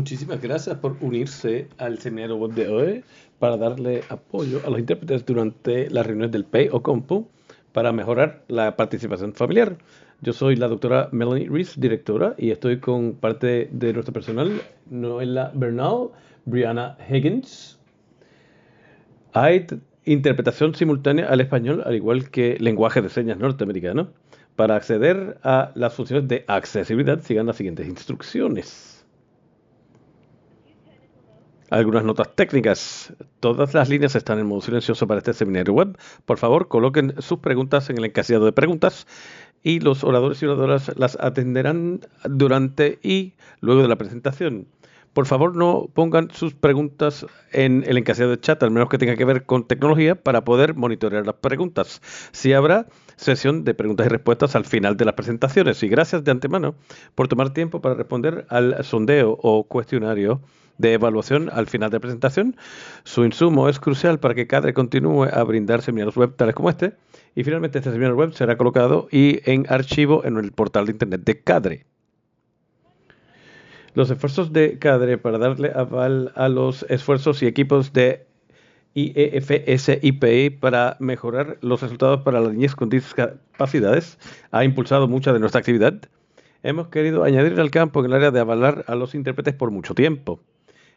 Muchísimas gracias por unirse al seminario web de hoy para darle apoyo a los intérpretes durante las reuniones del PEI o COMPU para mejorar la participación familiar. Yo soy la doctora Melanie Reese, directora, y estoy con parte de nuestro personal, Noela Bernal, Brianna Higgins. Hay interpretación simultánea al español, al igual que lenguaje de señas norteamericano. Para acceder a las funciones de accesibilidad, sigan las siguientes instrucciones. Algunas notas técnicas. Todas las líneas están en modo silencioso para este seminario web. Por favor, coloquen sus preguntas en el encasillado de preguntas y los oradores y oradoras las atenderán durante y luego de la presentación. Por favor, no pongan sus preguntas en el encasillado de chat, al menos que tenga que ver con tecnología, para poder monitorear las preguntas. Sí habrá sesión de preguntas y respuestas al final de las presentaciones. Y gracias de antemano por tomar tiempo para responder al sondeo o cuestionario de evaluación al final de la presentación. Su insumo es crucial para que CADRE continúe a brindar seminarios web tales como este. Y finalmente este seminario web será colocado y en archivo en el portal de internet de CADRE. Los esfuerzos de CADRE para darle aval a los esfuerzos y equipos de IEFSIPI para mejorar los resultados para la niñez con discapacidades ha impulsado mucha de nuestra actividad. Hemos querido añadir al campo en el área de avalar a los intérpretes por mucho tiempo.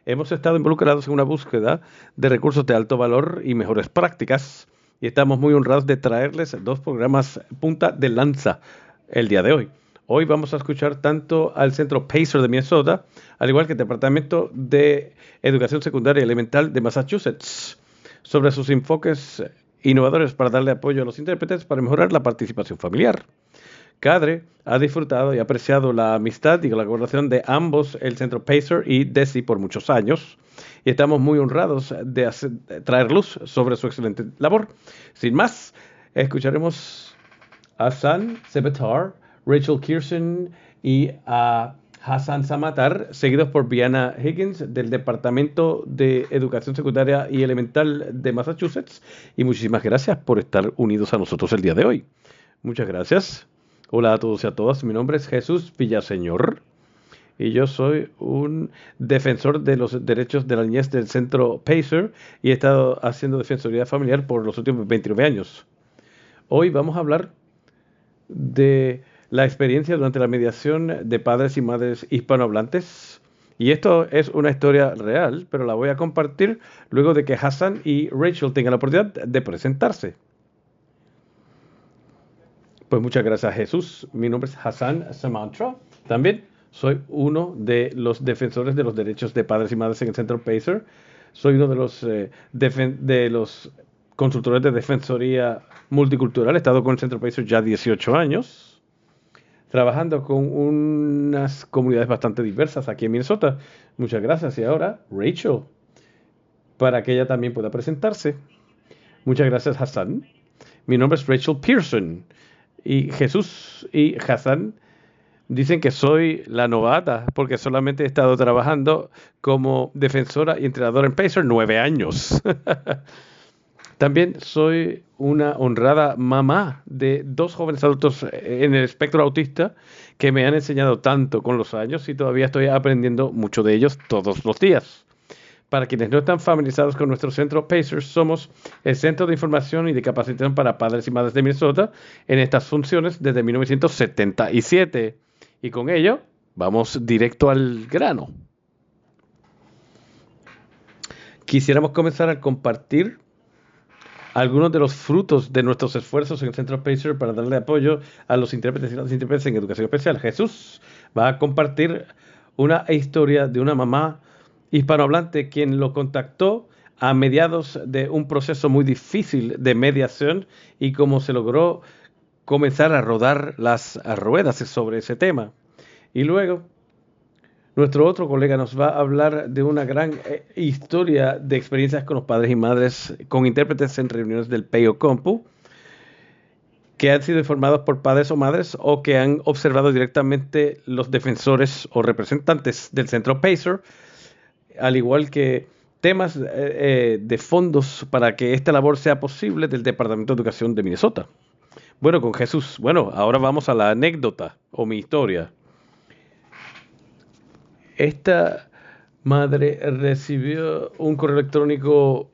Hemos estado involucrados en una búsqueda de recursos de alto valor y mejores prácticas, y estamos muy honrados de traerles dos programas punta de lanza el día de hoy. Hoy vamos a escuchar tanto al Centro Pacer de Minnesota, al igual que el Departamento de Educación Secundaria y Elemental de Massachusetts, sobre sus enfoques innovadores para darle apoyo a los intérpretes para mejorar la participación familiar. CADRE ha disfrutado y apreciado la amistad y la colaboración de ambos, el Centro Pacer y DESI, por muchos años, y estamos muy honrados de traer luz sobre su excelente labor. Sin más, escucharemos a Hassan Sebetar, Rachel Kirsten y a Hassan Samatar, seguidos por Brianna Higgins del Departamento de Educación Secundaria y Elemental de Massachusetts. Y muchísimas gracias por estar unidos a nosotros el día de hoy. Muchas gracias. Hola a todos y a todas, mi nombre es Jesús Villaseñor y yo soy un defensor de los derechos de la niñez del Centro Pacer y he estado haciendo defensoría familiar por los últimos 29 años. Hoy vamos a hablar de la experiencia durante la mediación de padres y madres hispanohablantes, y esto es una historia real, pero la voy a compartir luego de que Hassan y Rachel tengan la oportunidad de presentarse. Pues muchas gracias, Jesús. Mi nombre es Hassan Samantra. También soy uno de los defensores de los derechos de padres y madres en el Centro Pacer. Soy uno de los consultores de defensoría multicultural. He estado con el Centro Pacer ya 18 años, trabajando con unas comunidades bastante diversas aquí en Minnesota. Muchas gracias. Y ahora, Rachel, para que ella también pueda presentarse. Muchas gracias, Hassan. Mi nombre es Rachel Pearson. Y Jesús y Hassan dicen que soy la novata porque solamente he estado trabajando como defensora y entrenadora en Pacer 9 años. También soy una honrada mamá de 2 jóvenes adultos en el espectro autista que me han enseñado tanto con los años y todavía estoy aprendiendo mucho de ellos todos los días. Para quienes no están familiarizados con nuestro centro Pacer, somos el Centro de Información y de Capacitación para Padres y Madres de Minnesota en estas funciones desde 1977. Y con ello, vamos directo al grano. Quisiéramos comenzar a compartir algunos de los frutos de nuestros esfuerzos en el Centro Pacer para darle apoyo a los intérpretes y las intérpretes en educación especial. Jesús va a compartir una historia de una mamá hispanohablante quien lo contactó a mediados de un proceso muy difícil de mediación y cómo se logró comenzar a rodar las ruedas sobre ese tema. Y luego, nuestro otro colega nos va a hablar de una gran historia de experiencias con los padres y madres, con intérpretes en reuniones del PEI o COMPU, que han sido informados por padres o madres o que han observado directamente los defensores o representantes del Centro Pacer, al igual que temas de fondos para que esta labor sea posible del Departamento de Educación de Minnesota. Bueno, con Jesús. Bueno, ahora vamos a la anécdota o mi historia. Esta madre recibió un correo electrónico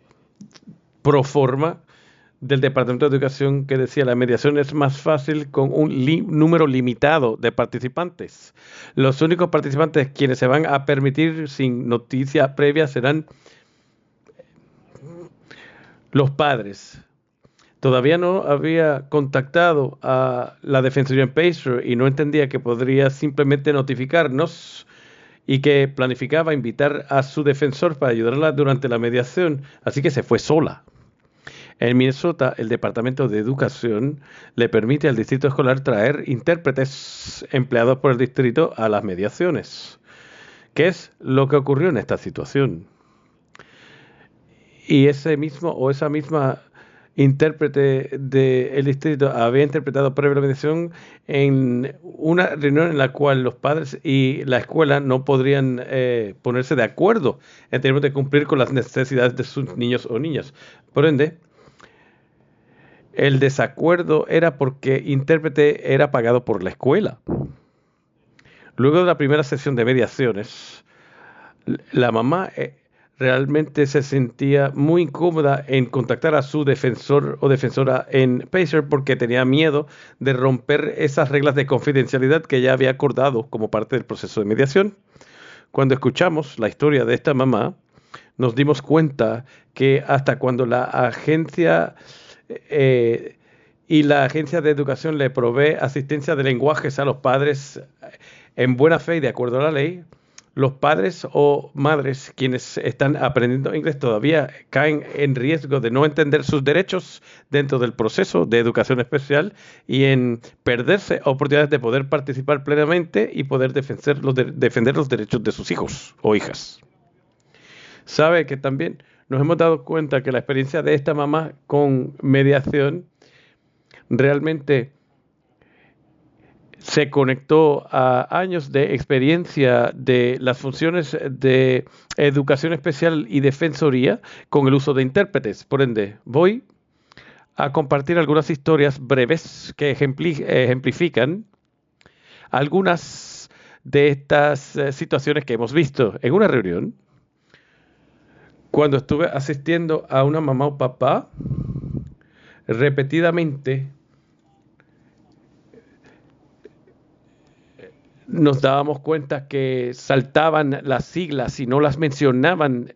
pro forma del Departamento de Educación que decía la mediación es más fácil con un número limitado de participantes. Los únicos participantes quienes se van a permitir sin noticia previa serán los padres. Todavía no había contactado a la Defensoría en Pacer y no entendía que podría simplemente notificarnos y que planificaba invitar a su defensor para ayudarla durante la mediación, así que se fue sola. En Minnesota, el Departamento de Educación le permite al distrito escolar traer intérpretes empleados por el distrito a las mediaciones. ¿Qué es lo que ocurrió en esta situación? Y esa misma intérprete del distrito había interpretado previa mediación en una reunión en la cual los padres y la escuela no podrían ponerse de acuerdo en términos de cumplir con las necesidades de sus niños o niñas. Por ende, el desacuerdo era porque intérprete era pagado por la escuela. Luego de la primera sesión de mediaciones, la mamá realmente se sentía muy incómoda en contactar a su defensor o defensora en Pacer porque tenía miedo de romper esas reglas de confidencialidad que ya había acordado como parte del proceso de mediación. Cuando escuchamos la historia de esta mamá, nos dimos cuenta que hasta cuando la agencia y la agencia de educación le provee asistencia de lenguajes a los padres en buena fe y de acuerdo a la ley, los padres o madres quienes están aprendiendo inglés todavía caen en riesgo de no entender sus derechos dentro del proceso de educación especial y en perderse oportunidades de poder participar plenamente y poder defender los derechos de sus hijos o hijas. Sabe que también nos hemos dado cuenta que la experiencia de esta mamá con mediación realmente se conectó a años de experiencia de las funciones de educación especial y defensoría con el uso de intérpretes. Por ende, voy a compartir algunas historias breves que ejemplifican algunas de estas situaciones que hemos visto en una reunión. Cuando estuve asistiendo a una mamá o papá, repetidamente nos dábamos cuenta que saltaban las siglas y no las mencionaban.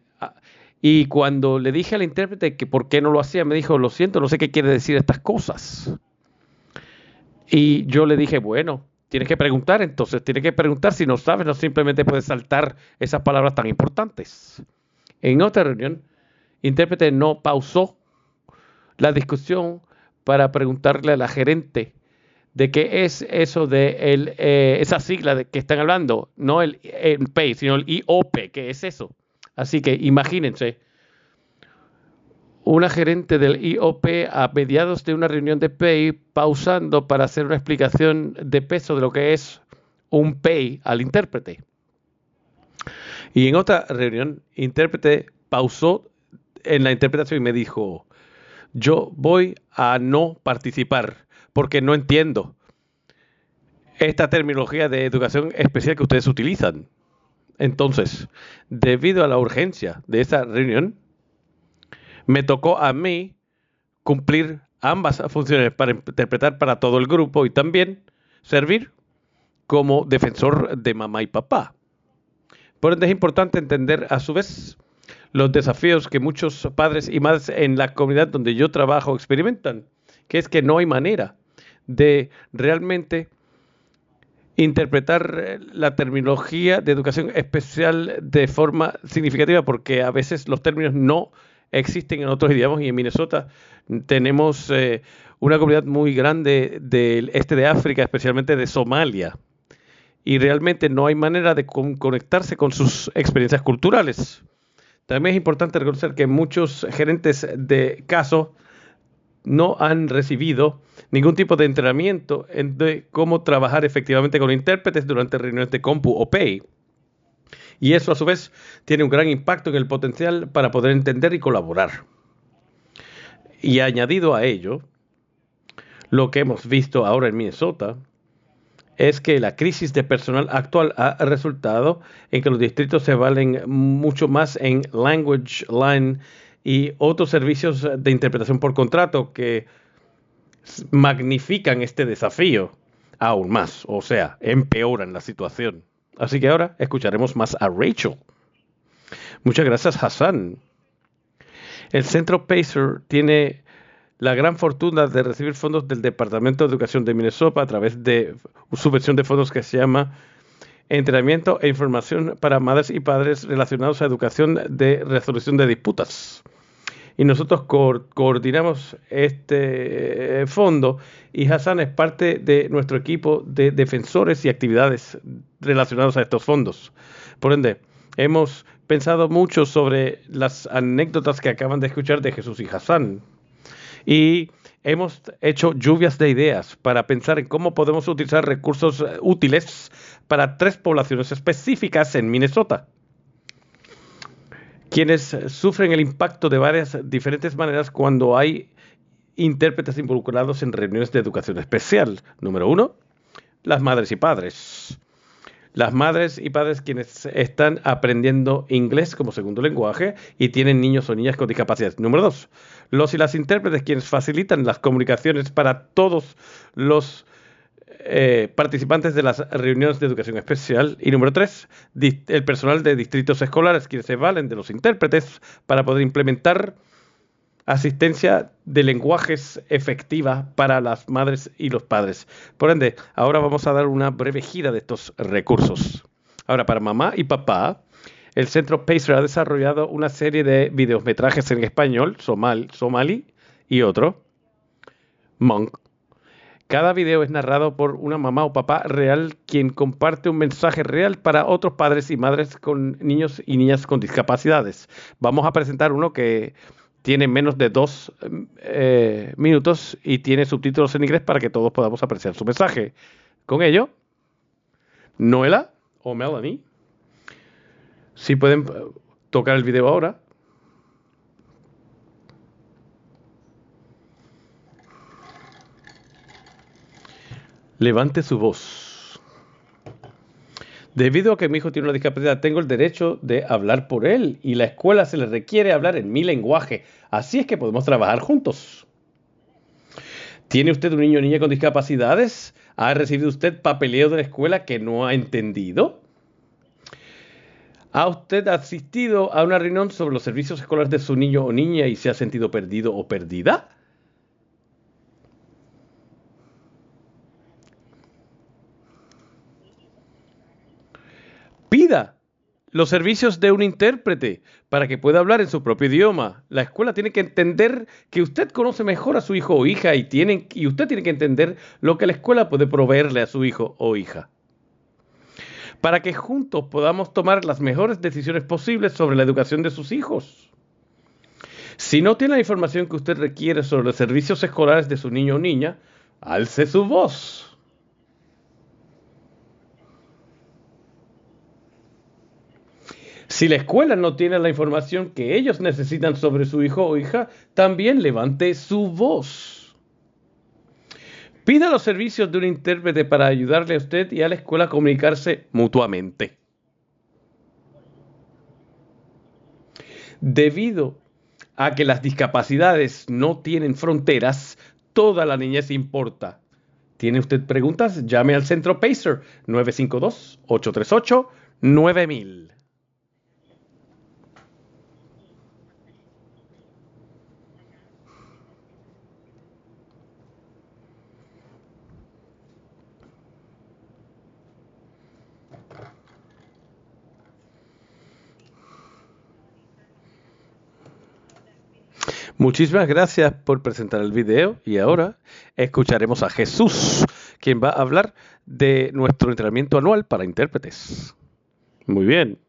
Y cuando le dije al intérprete que por qué no lo hacía, me dijo, lo siento, no sé qué quiere decir estas cosas. Y yo le dije, bueno, tienes que preguntar entonces, tienes que preguntar si no sabes, no simplemente puedes saltar esas palabras tan importantes. En otra reunión, intérprete no pausó la discusión para preguntarle a la gerente de qué es eso de esa sigla de que están hablando, no el PAY, sino el IOP, ¿qué es eso? Así que imagínense, una gerente del IOP a mediados de una reunión de PAY pausando para hacer una explicación de peso de lo que es un PAY al intérprete. Y en otra reunión, intérprete pausó en la interpretación y me dijo, yo voy a no participar porque no entiendo esta terminología de educación especial que ustedes utilizan. Entonces, debido a la urgencia de esa reunión, me tocó a mí cumplir ambas funciones para interpretar para todo el grupo y también servir como defensor de mamá y papá. Por ende, es importante entender a su vez los desafíos que muchos padres y madres en la comunidad donde yo trabajo experimentan, que es que no hay manera de realmente interpretar la terminología de educación especial de forma significativa porque a veces los términos no existen en otros idiomas y en Minnesota tenemos una comunidad muy grande del este de África, especialmente de Somalia. Y realmente no hay manera de conectarse con sus experiencias culturales. También es importante reconocer que muchos gerentes de caso no han recibido ningún tipo de entrenamiento de cómo trabajar efectivamente con intérpretes durante reuniones de compu o PAY. Y eso a su vez tiene un gran impacto en el potencial para poder entender y colaborar. Y añadido a ello, lo que hemos visto ahora en Minnesota es que la crisis de personal actual ha resultado en que los distritos se valen mucho más en Language Line y otros servicios de interpretación por contrato que magnifican este desafío aún más, o sea, empeoran la situación. Así que ahora escucharemos más a Rachel. Muchas gracias, Hassan. El Centro Pacer tiene la gran fortuna de recibir fondos del Departamento de Educación de Minnesota a través de subvención de fondos que se llama Entrenamiento e Información para Madres y Padres relacionados a educación de resolución de disputas. Y nosotros coordinamos este fondo y Hassan es parte de nuestro equipo de defensores y actividades relacionadas a estos fondos. Por ende, hemos pensado mucho sobre las anécdotas que acaban de escuchar de Jesús y Hassan. Y hemos hecho lluvias de ideas para pensar en cómo podemos utilizar recursos útiles para 3 poblaciones específicas en Minnesota, quienes sufren el impacto de varias diferentes maneras cuando hay intérpretes involucrados en reuniones de educación especial. Número 1, las madres y padres. Las madres y padres quienes están aprendiendo inglés como segundo lenguaje y tienen niños o niñas con discapacidad. Número 2, los y las intérpretes quienes facilitan las comunicaciones para todos los participantes de las reuniones de educación especial. Y número 3, el personal de distritos escolares quienes se valen de los intérpretes para poder implementar asistencia de lenguajes efectiva para las madres y los padres. Por ende, ahora vamos a dar una breve gira de estos recursos. Ahora, para mamá y papá, el Centro Pacer ha desarrollado una serie de videometrajes en español, somali y otro, Monk. Cada video es narrado por una mamá o papá real quien comparte un mensaje real para otros padres y madres con niños y niñas con discapacidades. Vamos a presentar uno que tiene menos de 2 minutos y tiene subtítulos en inglés para que todos podamos apreciar su mensaje. Con ello, Noela o Melanie, si pueden tocar el video ahora. Levante su voz. Debido a que mi hijo tiene una discapacidad, tengo el derecho de hablar por él y la escuela se le requiere hablar en mi lenguaje. Así es que podemos trabajar juntos. ¿Tiene usted un niño o niña con discapacidades? ¿Ha recibido usted papeleo de la escuela que no ha entendido? ¿Ha usted asistido a una reunión sobre los servicios escolares de su niño o niña y se ha sentido perdido o perdida? Pida los servicios de un intérprete para que pueda hablar en su propio idioma. La escuela tiene que entender que usted conoce mejor a su hijo o hija y usted tiene que entender lo que la escuela puede proveerle a su hijo o hija, para que juntos podamos tomar las mejores decisiones posibles sobre la educación de sus hijos. Si no tiene la información que usted requiere sobre los servicios escolares de su niño o niña, alce su voz. Si la escuela no tiene la información que ellos necesitan sobre su hijo o hija, también levante su voz. Pida los servicios de un intérprete para ayudarle a usted y a la escuela a comunicarse mutuamente. Debido a que las discapacidades no tienen fronteras, toda la niñez importa. ¿Tiene usted preguntas? Llame al Centro Pacer 952-838-9000. Muchísimas gracias por presentar el video y ahora escucharemos a Jesús, quien va a hablar de nuestro entrenamiento anual para intérpretes. Muy bien.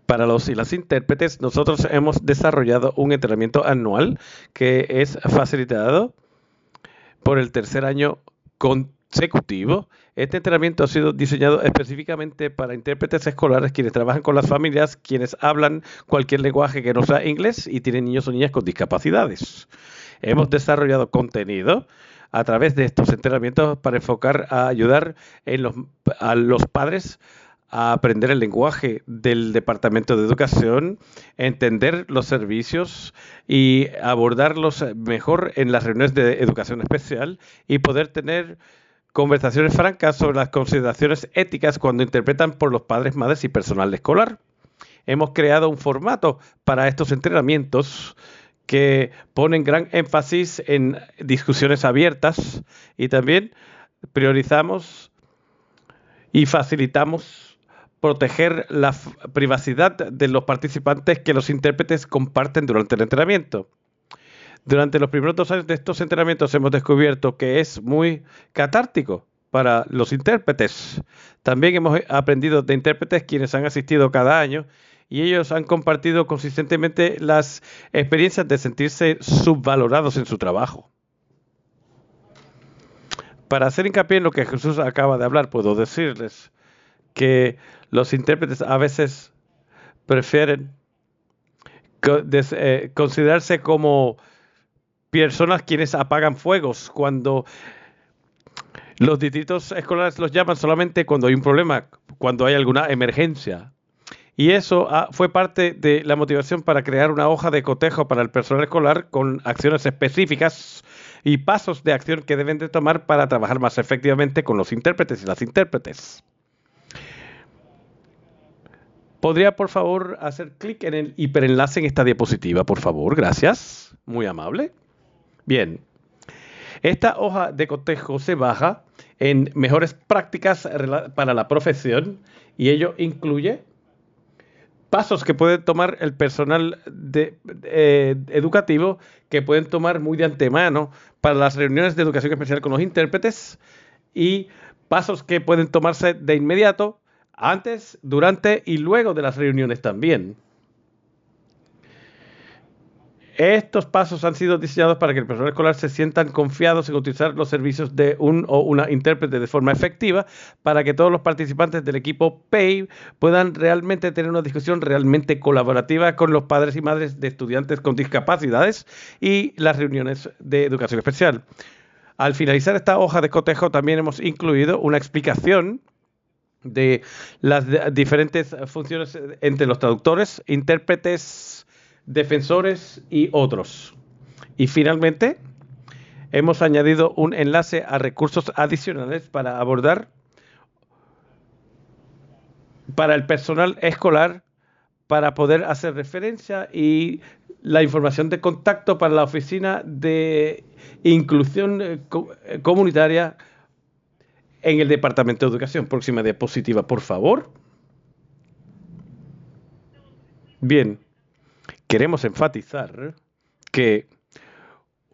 Para los y las intérpretes, nosotros hemos desarrollado un entrenamiento anual que es facilitado por el 3er año consecutivo. Este entrenamiento ha sido diseñado específicamente para intérpretes escolares quienes trabajan con las familias, quienes hablan cualquier lenguaje que no sea inglés y tienen niños o niñas con discapacidades. Hemos desarrollado contenido a través de estos entrenamientos para enfocar a ayudar a los padres a aprender el lenguaje del Departamento de Educación, entender los servicios y abordarlos mejor en las reuniones de educación especial y poder tener conversaciones francas sobre las consideraciones éticas cuando interpretan por los padres, madres y personal escolar. Hemos creado un formato para estos entrenamientos que ponen gran énfasis en discusiones abiertas y también priorizamos y facilitamos proteger la privacidad de los participantes que los intérpretes comparten durante el entrenamiento. Durante los primeros 2 años de estos entrenamientos hemos descubierto que es muy catártico para los intérpretes. También hemos aprendido de intérpretes quienes han asistido cada año y ellos han compartido consistentemente las experiencias de sentirse subvalorados en su trabajo. Para hacer hincapié en lo que Jesús acaba de hablar, puedo decirles que los intérpretes a veces prefieren considerarse como personas quienes apagan fuegos cuando los distritos escolares los llaman solamente cuando hay un problema, cuando hay alguna emergencia. Y eso fue parte de la motivación para crear una hoja de cotejo para el personal escolar con acciones específicas y pasos de acción que deben de tomar para trabajar más efectivamente con los intérpretes y las intérpretes. ¿Podría, por favor, hacer clic en el hiperenlace en esta diapositiva, por favor? Gracias. Muy amable. Bien. Esta hoja de cotejo se baja en mejores prácticas para la profesión y ello incluye pasos que puede tomar el personal educativo, que pueden tomar muy de antemano para las reuniones de educación especial con los intérpretes y pasos que pueden tomarse de inmediato antes, durante y luego de las reuniones también. Estos pasos han sido diseñados para que el personal escolar se sientan confiados en utilizar los servicios de un o una intérprete de forma efectiva para que todos los participantes del equipo PEI puedan realmente tener una discusión realmente colaborativa con los padres y madres de estudiantes con discapacidades y las reuniones de educación especial. Al finalizar esta hoja de cotejo también hemos incluido una explicación de las diferentes funciones entre los traductores, intérpretes, defensores y otros. Y finalmente, hemos añadido un enlace a recursos adicionales para abordar para el personal escolar para poder hacer referencia y la información de contacto para la Oficina de Inclusión Comunitaria en el Departamento de Educación. Próxima diapositiva, por favor. Bien, queremos enfatizar que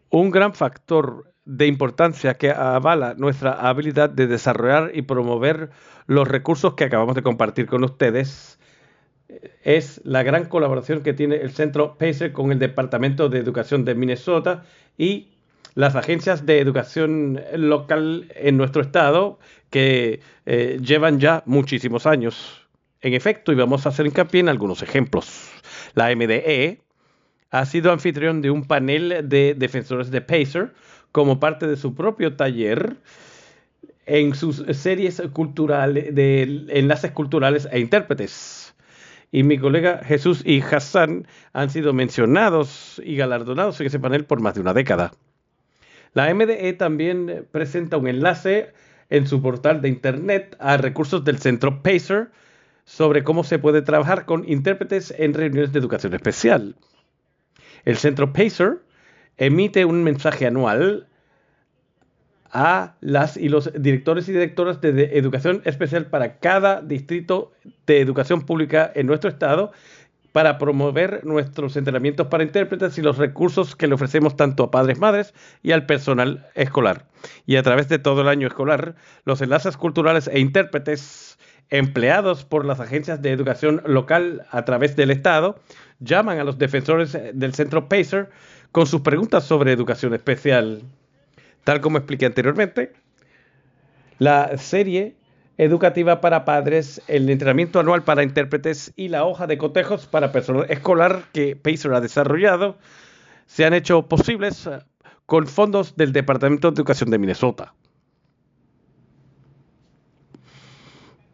un gran factor de importancia que avala nuestra habilidad de desarrollar y promover los recursos que acabamos de compartir con ustedes es la gran colaboración que tiene el Centro Pacer con el Departamento de Educación de Minnesota y las agencias de educación local en nuestro estado que llevan ya muchísimos años. En efecto, y vamos a hacer hincapié en algunos ejemplos. La MDE ha sido anfitrión de un panel de defensores de Pacer como parte de su propio taller en sus series culturales de enlaces culturales e intérpretes. Y mi colega Jesús y Hassan han sido mencionados y galardonados en ese panel por más de una década. La MDE también presenta un enlace en su portal de internet a recursos del Centro Pacer sobre cómo se puede trabajar con intérpretes en reuniones de educación especial. El Centro Pacer emite un mensaje anual a las y los directores y directoras de educación especial para cada distrito de educación pública en nuestro estado para promover nuestros entrenamientos para intérpretes y los recursos que le ofrecemos tanto a padres, madres y al personal escolar. Y a través de todo el año escolar, los enlaces culturales e intérpretes empleados por las agencias de educación local a través del Estado llaman a los defensores del Centro Pacer con sus preguntas sobre educación especial. Tal como expliqué anteriormente, la serie educativa para padres, el entrenamiento anual para intérpretes y la hoja de cotejos para personal escolar que Pacer ha desarrollado se han hecho posibles con fondos del Departamento de Educación de Minnesota.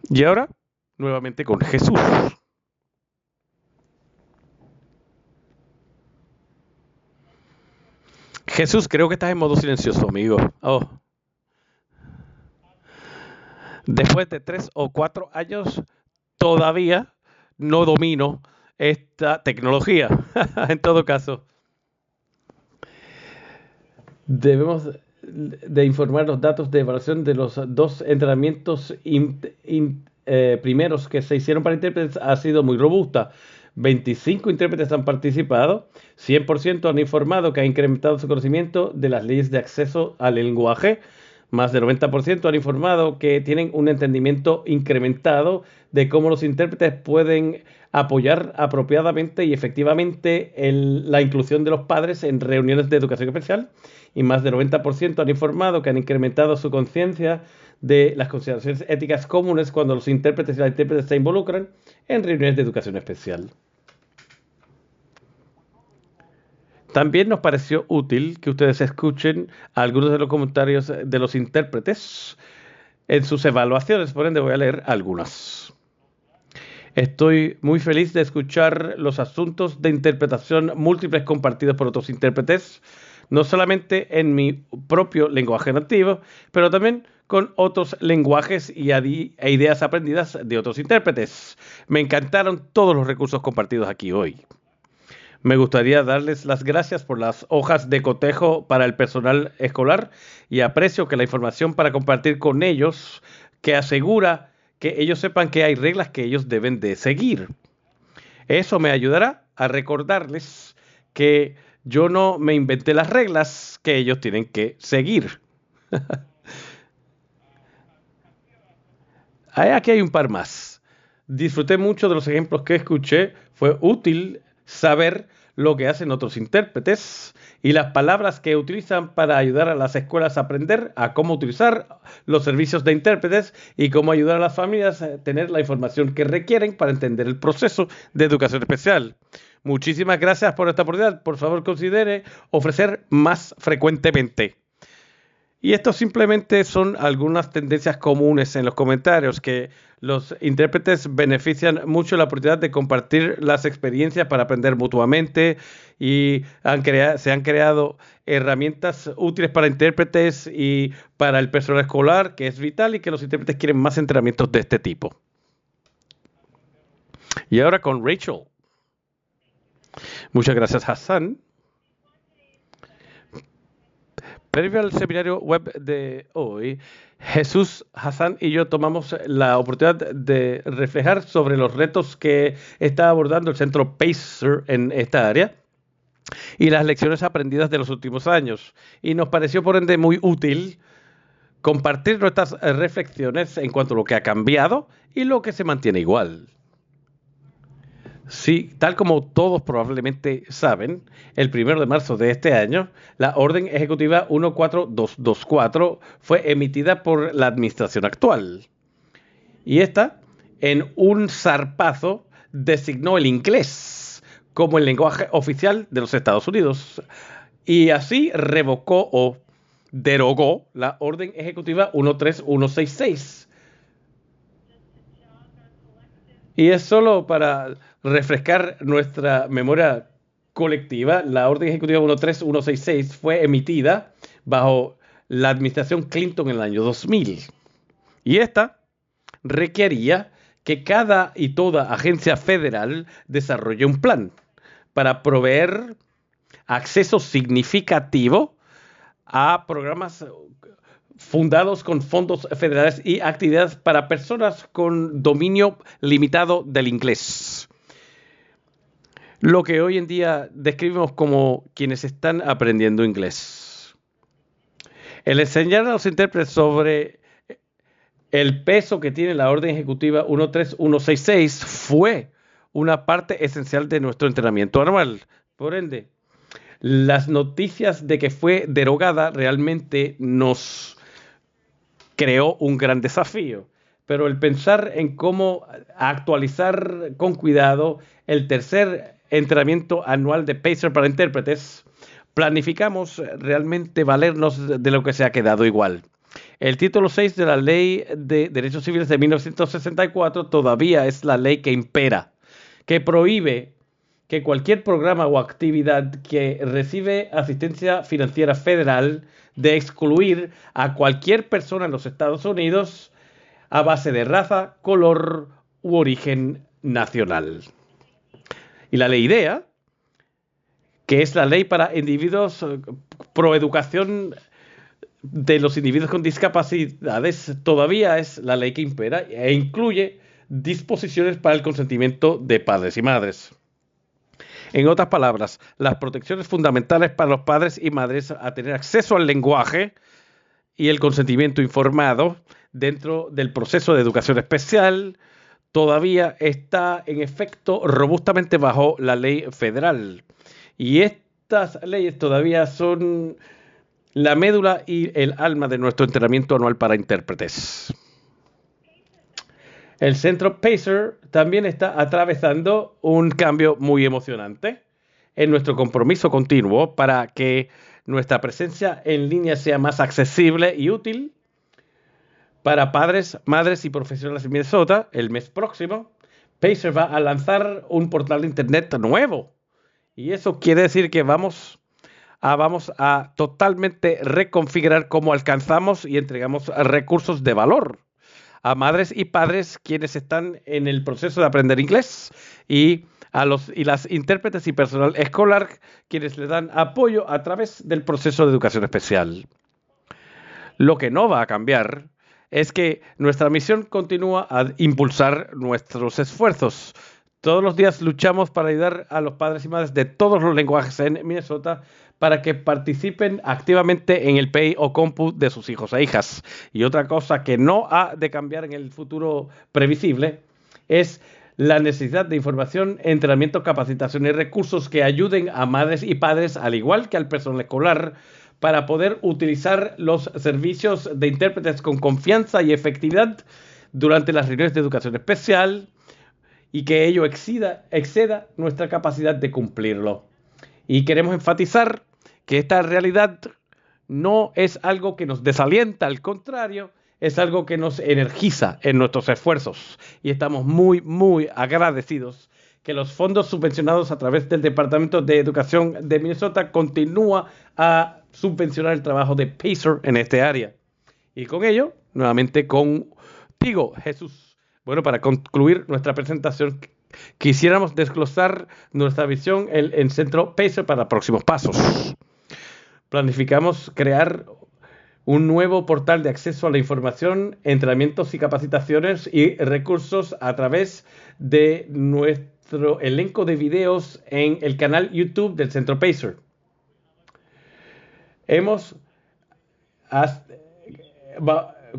Y ahora, nuevamente con Jesús. Jesús, creo que estás en modo silencioso, amigo. Oh. Después de 3 o 4 años, todavía no domino esta tecnología. En todo caso, debemos de informar los datos de evaluación de los 2 entrenamientos primeros que se hicieron para intérpretes ha sido muy robusta. 25 intérpretes han participado, 100% han informado que ha incrementado su conocimiento de las leyes de acceso al lenguaje, más del 90% han informado que tienen un entendimiento incrementado de cómo los intérpretes pueden apoyar apropiadamente y efectivamente la inclusión de los padres en reuniones de educación especial, y más del 90% han informado que han incrementado su conciencia de las consideraciones éticas comunes cuando los intérpretes y las intérpretes se involucran en reuniones de educación especial. También nos pareció útil que ustedes escuchen algunos de los comentarios de los intérpretes en sus evaluaciones, por ende voy a leer algunas. Estoy muy feliz de escuchar los asuntos de interpretación múltiples compartidos por otros intérpretes, no solamente en mi propio lenguaje nativo, pero también con otros lenguajes e ideas aprendidas de otros intérpretes. Me encantaron todos los recursos compartidos aquí hoy. Me gustaría darles las gracias por las hojas de cotejo para el personal escolar y aprecio que la información para compartir con ellos que asegura que ellos sepan que hay reglas que ellos deben de seguir. Eso me ayudará a recordarles que yo no me inventé las reglas que ellos tienen que seguir. Aquí hay un par más. Disfruté mucho de los ejemplos que escuché. Fue útil saber lo que hacen otros intérpretes y las palabras que utilizan para ayudar a las escuelas a aprender a cómo utilizar los servicios de intérpretes y cómo ayudar a las familias a tener la información que requieren para entender el proceso de educación especial. Muchísimas gracias por esta oportunidad. Por favor, considere ofrecer más frecuentemente. Y esto simplemente son algunas tendencias comunes en los comentarios, que los intérpretes benefician mucho la oportunidad de compartir las experiencias para aprender mutuamente y se han creado herramientas útiles para intérpretes y para el personal escolar, que es vital, y que los intérpretes quieren más entrenamientos de este tipo. Y ahora con Rachel. Muchas gracias, Hassan. Previo al seminario web de hoy, Jesús, Hassan y yo tomamos la oportunidad de reflejar sobre los retos que está abordando el centro Pacer en esta área y las lecciones aprendidas de los últimos años. Y nos pareció, por ende, muy útil compartir nuestras reflexiones en cuanto a lo que ha cambiado y lo que se mantiene igual. Sí, tal como todos probablemente saben, el 1 de marzo de este año, la Orden Ejecutiva 14224 fue emitida por la administración actual. Y esta, en un zarpazo, designó el inglés como el lenguaje oficial de los Estados Unidos. Y así revocó o derogó la Orden Ejecutiva 13166. Y es solo para refrescar nuestra memoria colectiva. La Orden Ejecutiva 13166 fue emitida bajo la administración Clinton en el año 2000. Y esta requería que cada y toda agencia federal desarrolle un plan para proveer acceso significativo a programas fundados con fondos federales y actividades para personas con dominio limitado del inglés. Lo que hoy en día describimos como quienes están aprendiendo inglés. El enseñar a los intérpretes sobre el peso que tiene la Orden Ejecutiva 13166 fue una parte esencial de nuestro entrenamiento anual. Por ende, las noticias de que fue derogada realmente nos creó un gran desafío, pero el pensar en cómo actualizar con cuidado el tercer entrenamiento anual de Pacer para intérpretes planificamos realmente valernos de lo que se ha quedado igual. El título 6 de la Ley de Derechos Civiles de 1964 todavía es la ley que impera, que prohíbe que cualquier programa o actividad que recibe asistencia financiera federal de excluir a cualquier persona en los Estados Unidos a base de raza, color u origen nacional. Y la ley IDEA, que es la ley para individuos pro educación de los individuos con discapacidades, todavía es la ley que impera e incluye disposiciones para el consentimiento de padres y madres. En otras palabras, las protecciones fundamentales para los padres y madres a tener acceso al lenguaje y el consentimiento informado dentro del proceso de educación especial todavía está en efecto robustamente bajo la ley federal. Y estas leyes todavía son la médula y el alma de nuestro entrenamiento anual para intérpretes. El centro Pacer también está atravesando un cambio muy emocionante en nuestro compromiso continuo para que nuestra presencia en línea sea más accesible y útil para padres, madres y profesionales de Minnesota. El mes próximo, Pacer va a lanzar un portal de internet nuevo. Y eso quiere decir que vamos a totalmente reconfigurar cómo alcanzamos y entregamos recursos de valor a madres y padres quienes están en el proceso de aprender inglés y a las intérpretes y personal escolar quienes le dan apoyo a través del proceso de educación especial. Lo que no va a cambiar es que nuestra misión continúa a impulsar nuestros esfuerzos. Todos los días luchamos para ayudar a los padres y madres de todos los lenguajes en Minnesota para que participen activamente en el PEI o COMPU de sus hijos e hijas. Y otra cosa que no ha de cambiar en el futuro previsible es la necesidad de información, entrenamiento, capacitación y recursos que ayuden a madres y padres, al igual que al personal escolar, para poder utilizar los servicios de intérpretes con confianza y efectividad durante las reuniones de educación especial y que ello exceda nuestra capacidad de cumplirlo. Y queremos enfatizar que esta realidad no es algo que nos desalienta, al contrario, es algo que nos energiza en nuestros esfuerzos. Y estamos muy, muy agradecidos que los fondos subvencionados a través del Departamento de Educación de Minnesota continúa a subvencionar el trabajo de Pacer en este área. Y con ello, nuevamente contigo, Jesús. Bueno, para concluir nuestra presentación, quisiéramos desglosar nuestra visión en Centro Pacer para próximos pasos. Planificamos crear un nuevo portal de acceso a la información, entrenamientos y capacitaciones y recursos a través de nuestro elenco de videos en el canal YouTube del Centro Pacer.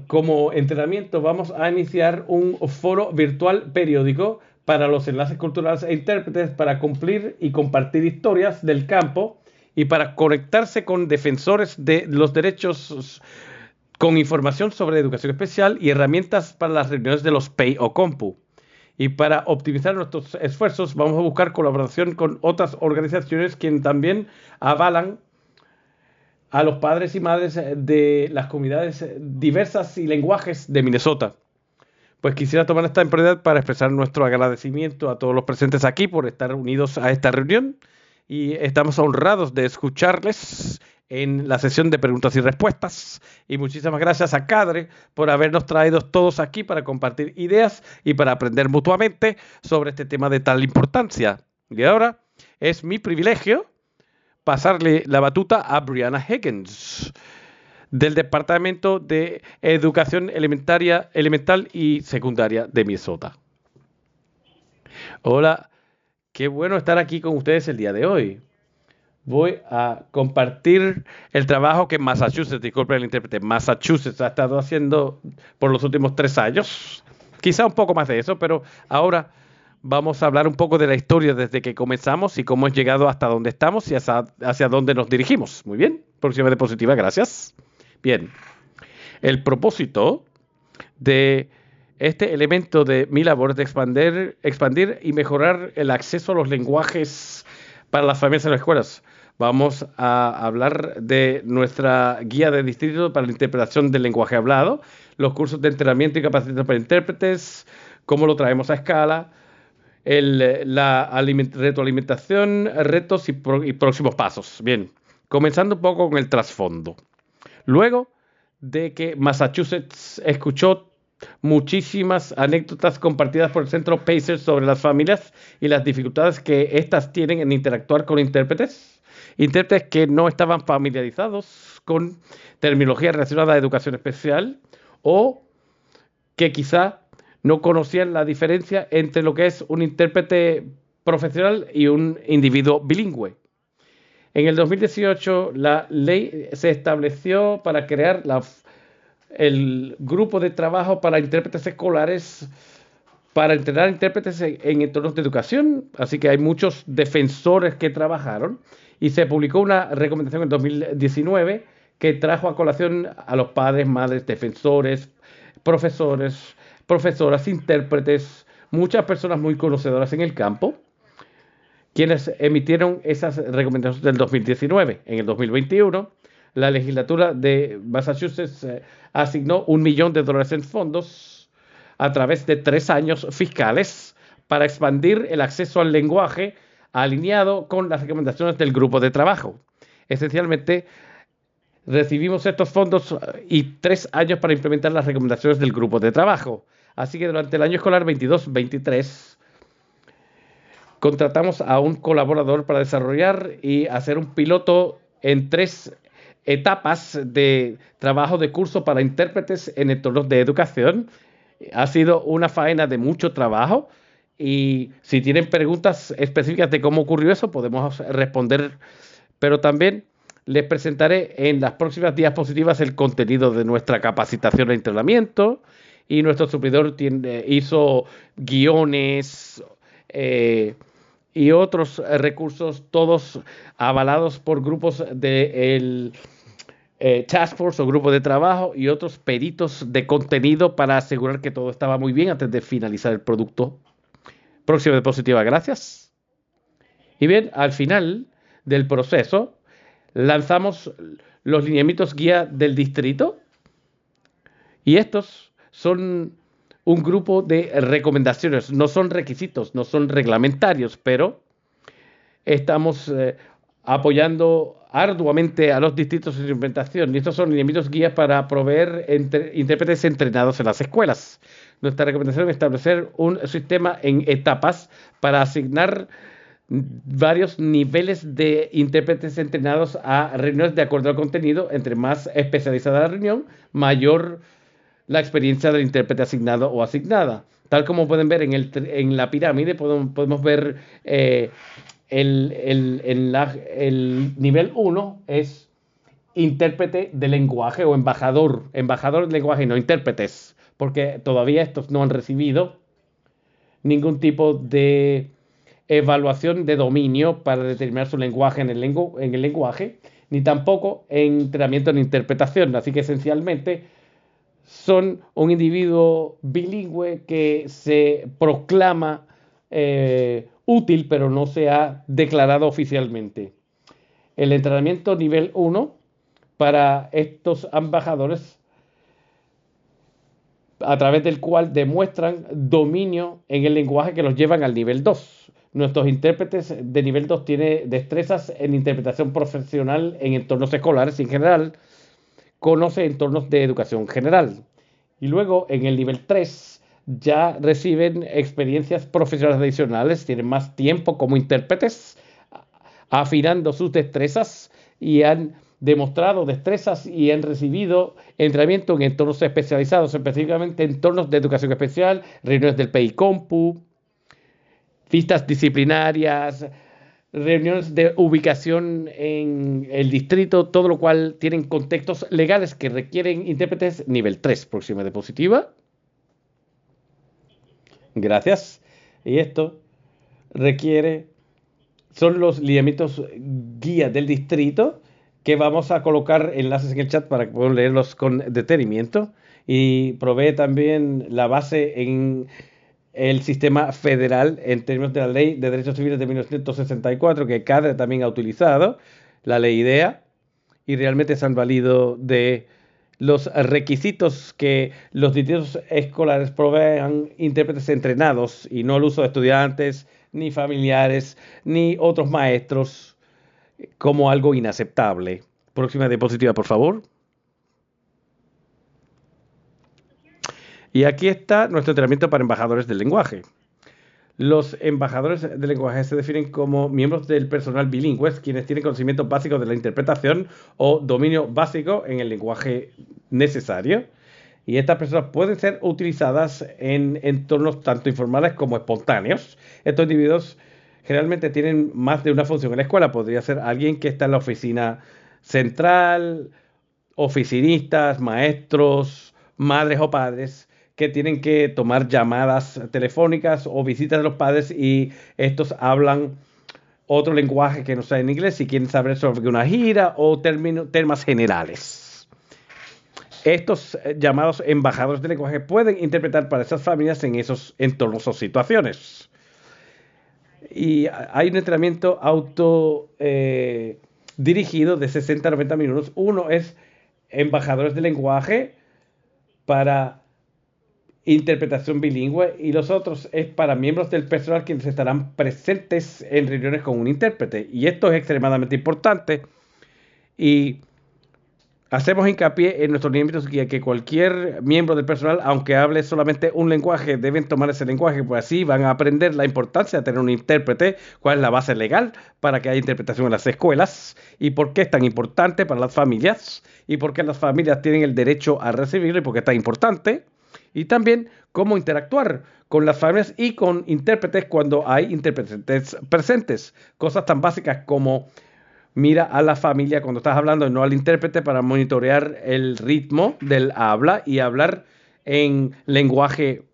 Como entrenamiento vamos a iniciar un foro virtual periódico para los enlaces culturales e intérpretes para cumplir y compartir historias del campo y para conectarse con defensores de los derechos con información sobre educación especial y herramientas para las reuniones de los PEI o COMPU. Y para optimizar nuestros esfuerzos vamos a buscar colaboración con otras organizaciones que también avalan a los padres y madres de las comunidades diversas y lenguajes de Minnesota. Pues quisiera tomar esta oportunidad para expresar nuestro agradecimiento a todos los presentes aquí por estar unidos a esta reunión y estamos honrados de escucharles en la sesión de preguntas y respuestas. Y muchísimas gracias a Cadre por habernos traído todos aquí para compartir ideas y para aprender mutuamente sobre este tema de tal importancia. Y ahora es mi privilegio pasarle la batuta a Brianna Higgins del Departamento de Educación Elemental y Secundaria de Minnesota. Hola, qué bueno estar aquí con ustedes el día de hoy. Voy a compartir el trabajo que Massachusetts ha estado haciendo por los últimos 3 años. Quizá un poco más de eso, pero ahora vamos a hablar un poco de la historia desde que comenzamos y cómo hemos llegado hasta donde estamos y hacia dónde nos dirigimos. Muy bien, próxima diapositiva, gracias. Bien, el propósito de este elemento de mi labor es de expandir y mejorar el acceso a los lenguajes para las familias en las escuelas. Vamos a hablar de nuestra guía de distrito para la interpretación del lenguaje hablado, los cursos de entrenamiento y capacitación para intérpretes, cómo lo traemos a escala, retroalimentación, retos y próximos pasos. Bien, comenzando un poco con el trasfondo. Luego de que Massachusetts escuchó muchísimas anécdotas compartidas por el Centro Pacer sobre las familias y las dificultades que éstas tienen en interactuar con intérpretes que no estaban familiarizados con terminología relacionada a educación especial o que quizá no conocían la diferencia entre lo que es un intérprete profesional y un individuo bilingüe. En el 2018, la ley se estableció para crear el grupo de trabajo para intérpretes escolares, para entrenar intérpretes en entornos de educación. Así que hay muchos defensores que trabajaron y se publicó una recomendación en 2019 que trajo a colación a los padres, madres, defensores, profesores, profesoras, intérpretes, muchas personas muy conocedoras en el campo, quienes emitieron esas recomendaciones del 2019. En el 2021, la legislatura de Massachusetts asignó $1 millón en fondos a través de 3 años fiscales para expandir el acceso al lenguaje alineado con las recomendaciones del grupo de trabajo. Esencialmente, recibimos estos fondos y 3 años para implementar las recomendaciones del grupo de trabajo. Así que durante el año escolar 22-23 contratamos a un colaborador para desarrollar y hacer un piloto en 3 etapas de trabajo de curso para intérpretes en entornos de educación. Ha sido una faena de mucho trabajo y si tienen preguntas específicas de cómo ocurrió eso, podemos responder, pero también les presentaré en las próximas diapositivas el contenido de nuestra capacitación e entrenamiento y nuestro suplidor hizo guiones y otros recursos, todos avalados por grupos del Task Force o grupo de trabajo y otros peritos de contenido para asegurar que todo estaba muy bien antes de finalizar el producto. Próxima diapositiva, gracias. Y bien, al final del proceso, lanzamos los lineamientos guía del distrito y estos son un grupo de recomendaciones, no son requisitos, no son reglamentarios, pero estamos apoyando arduamente a los distritos en su implementación. Y estos son lineamientos guías para proveer intérpretes entrenados en las escuelas. Nuestra recomendación es establecer un sistema en etapas para asignar varios niveles de intérpretes entrenados a reuniones de acuerdo al contenido. Entre más especializada la reunión, mayor la experiencia del intérprete asignado o asignada. Tal como pueden ver en la pirámide, podemos ver el nivel 1 es intérprete de lenguaje o embajador de lenguaje, no intérpretes, porque todavía estos no han recibido ningún tipo de evaluación de dominio para determinar su lenguaje en el lenguaje, ni tampoco entrenamiento en interpretación. Así que esencialmente son un individuo bilingüe que se proclama útil, pero no se ha declarado oficialmente. El entrenamiento nivel 1 para estos embajadores, a través del cual demuestran dominio en el lenguaje que los llevan al nivel 2. Nuestros intérpretes de nivel 2 tienen destrezas en interpretación profesional en entornos escolares y en general conoce entornos de educación general. Y luego en el nivel 3 ya reciben experiencias profesionales adicionales, tienen más tiempo como intérpretes, afinando sus destrezas y han demostrado destrezas y han recibido entrenamiento en entornos especializados, específicamente entornos de educación especial, reuniones del PICOMPU, vistas disciplinarias, reuniones de ubicación en el distrito, todo lo cual tienen contextos legales que requieren intérpretes nivel 3. Próxima diapositiva. Gracias. Y esto son los lineamientos guía del distrito que vamos a colocar enlaces en el chat para que puedan leerlos con detenimiento y provee también la base en el sistema federal en términos de la Ley de Derechos Civiles de 1964 que CADRE también ha utilizado la ley IDEA y realmente se han valido de los requisitos que los distritos escolares provean intérpretes entrenados y no el uso de estudiantes, ni familiares, ni otros maestros como algo inaceptable. Próxima diapositiva, por favor. Y aquí está nuestro entrenamiento para embajadores del lenguaje. Los embajadores del lenguaje se definen como miembros del personal bilingües, quienes tienen conocimientos básicos de la interpretación o dominio básico en el lenguaje necesario. Y estas personas pueden ser utilizadas en entornos tanto informales como espontáneos. Estos individuos generalmente tienen más de una función en la escuela. Podría ser alguien que está en la oficina central, oficinistas, maestros, madres o padres que tienen que tomar llamadas telefónicas o visitas de los padres y estos hablan otro lenguaje que no sea en inglés si quieren saber sobre una gira o temas generales. Estos llamados embajadores de lenguaje pueden interpretar para esas familias en esos entornos o situaciones. Y hay un entrenamiento dirigido de 60 a 90 minutos. Uno es embajadores de lenguaje para interpretación bilingüe y los otros es para miembros del personal quienes estarán presentes en reuniones con un intérprete. Y esto es extremadamente importante y hacemos hincapié en nuestros lineamientos guía que cualquier miembro del personal, aunque hable solamente un lenguaje, deben tomar ese lenguaje, pues así van a aprender la importancia de tener un intérprete, cuál es la base legal para que haya interpretación en las escuelas y por qué es tan importante para las familias y por qué las familias tienen el derecho a recibirlo y por qué es tan importante. Y también cómo interactuar con las familias y con intérpretes cuando hay intérpretes presentes. Cosas tan básicas como mira a la familia cuando estás hablando y no al intérprete para monitorear el ritmo del habla y hablar en lenguaje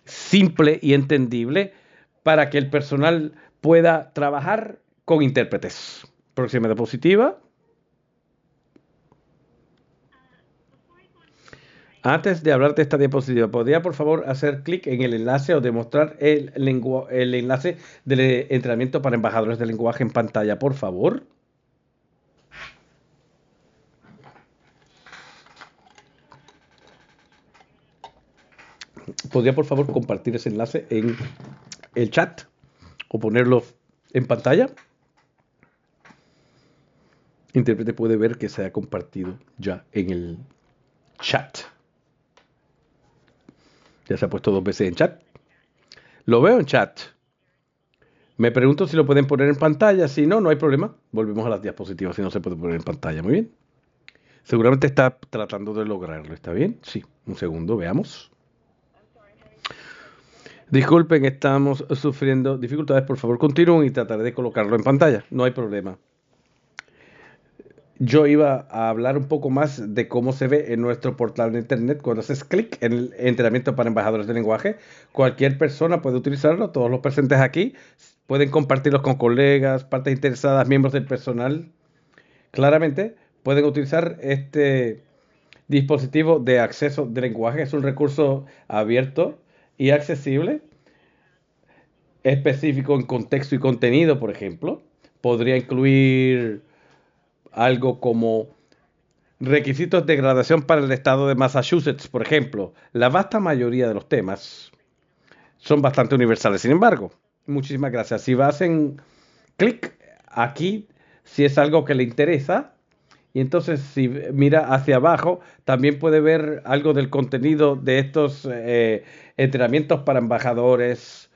simple y entendible para que el personal pueda trabajar con intérpretes. Próxima diapositiva. Antes de hablar de esta diapositiva, ¿podría por favor hacer clic en el enlace o demostrar el enlace del entrenamiento para embajadores de lenguaje en pantalla, por favor? ¿Podría por favor compartir ese enlace en el chat o ponerlo en pantalla? Intérprete puede ver que se ha compartido ya en el chat. Ya se ha puesto 2 veces en chat. Lo veo en chat. Me pregunto si lo pueden poner en pantalla. Si no, no hay problema. Volvemos a las diapositivas si no se puede poner en pantalla. Muy bien. Seguramente está tratando de lograrlo. ¿Está bien? Sí. Un segundo, veamos. Disculpen, estamos sufriendo dificultades. Por favor, continúen y trataré de colocarlo en pantalla. No hay problema. Yo iba a hablar un poco más de cómo se ve en nuestro portal de internet cuando haces clic en el entrenamiento para embajadores de lenguaje. Cualquier persona puede utilizarlo, todos los presentes aquí pueden compartirlos con colegas, partes interesadas, miembros del personal. Claramente pueden utilizar este dispositivo de acceso de lenguaje. Es un recurso abierto y accesible, específico en contexto y contenido, por ejemplo. Podría incluir algo como requisitos de graduación para el estado de Massachusetts, por ejemplo. La vasta mayoría de los temas son bastante universales. Sin embargo, muchísimas gracias. Si vas en clic aquí, si es algo que le interesa, y entonces si mira hacia abajo, también puede ver algo del contenido de estos entrenamientos para embajadores,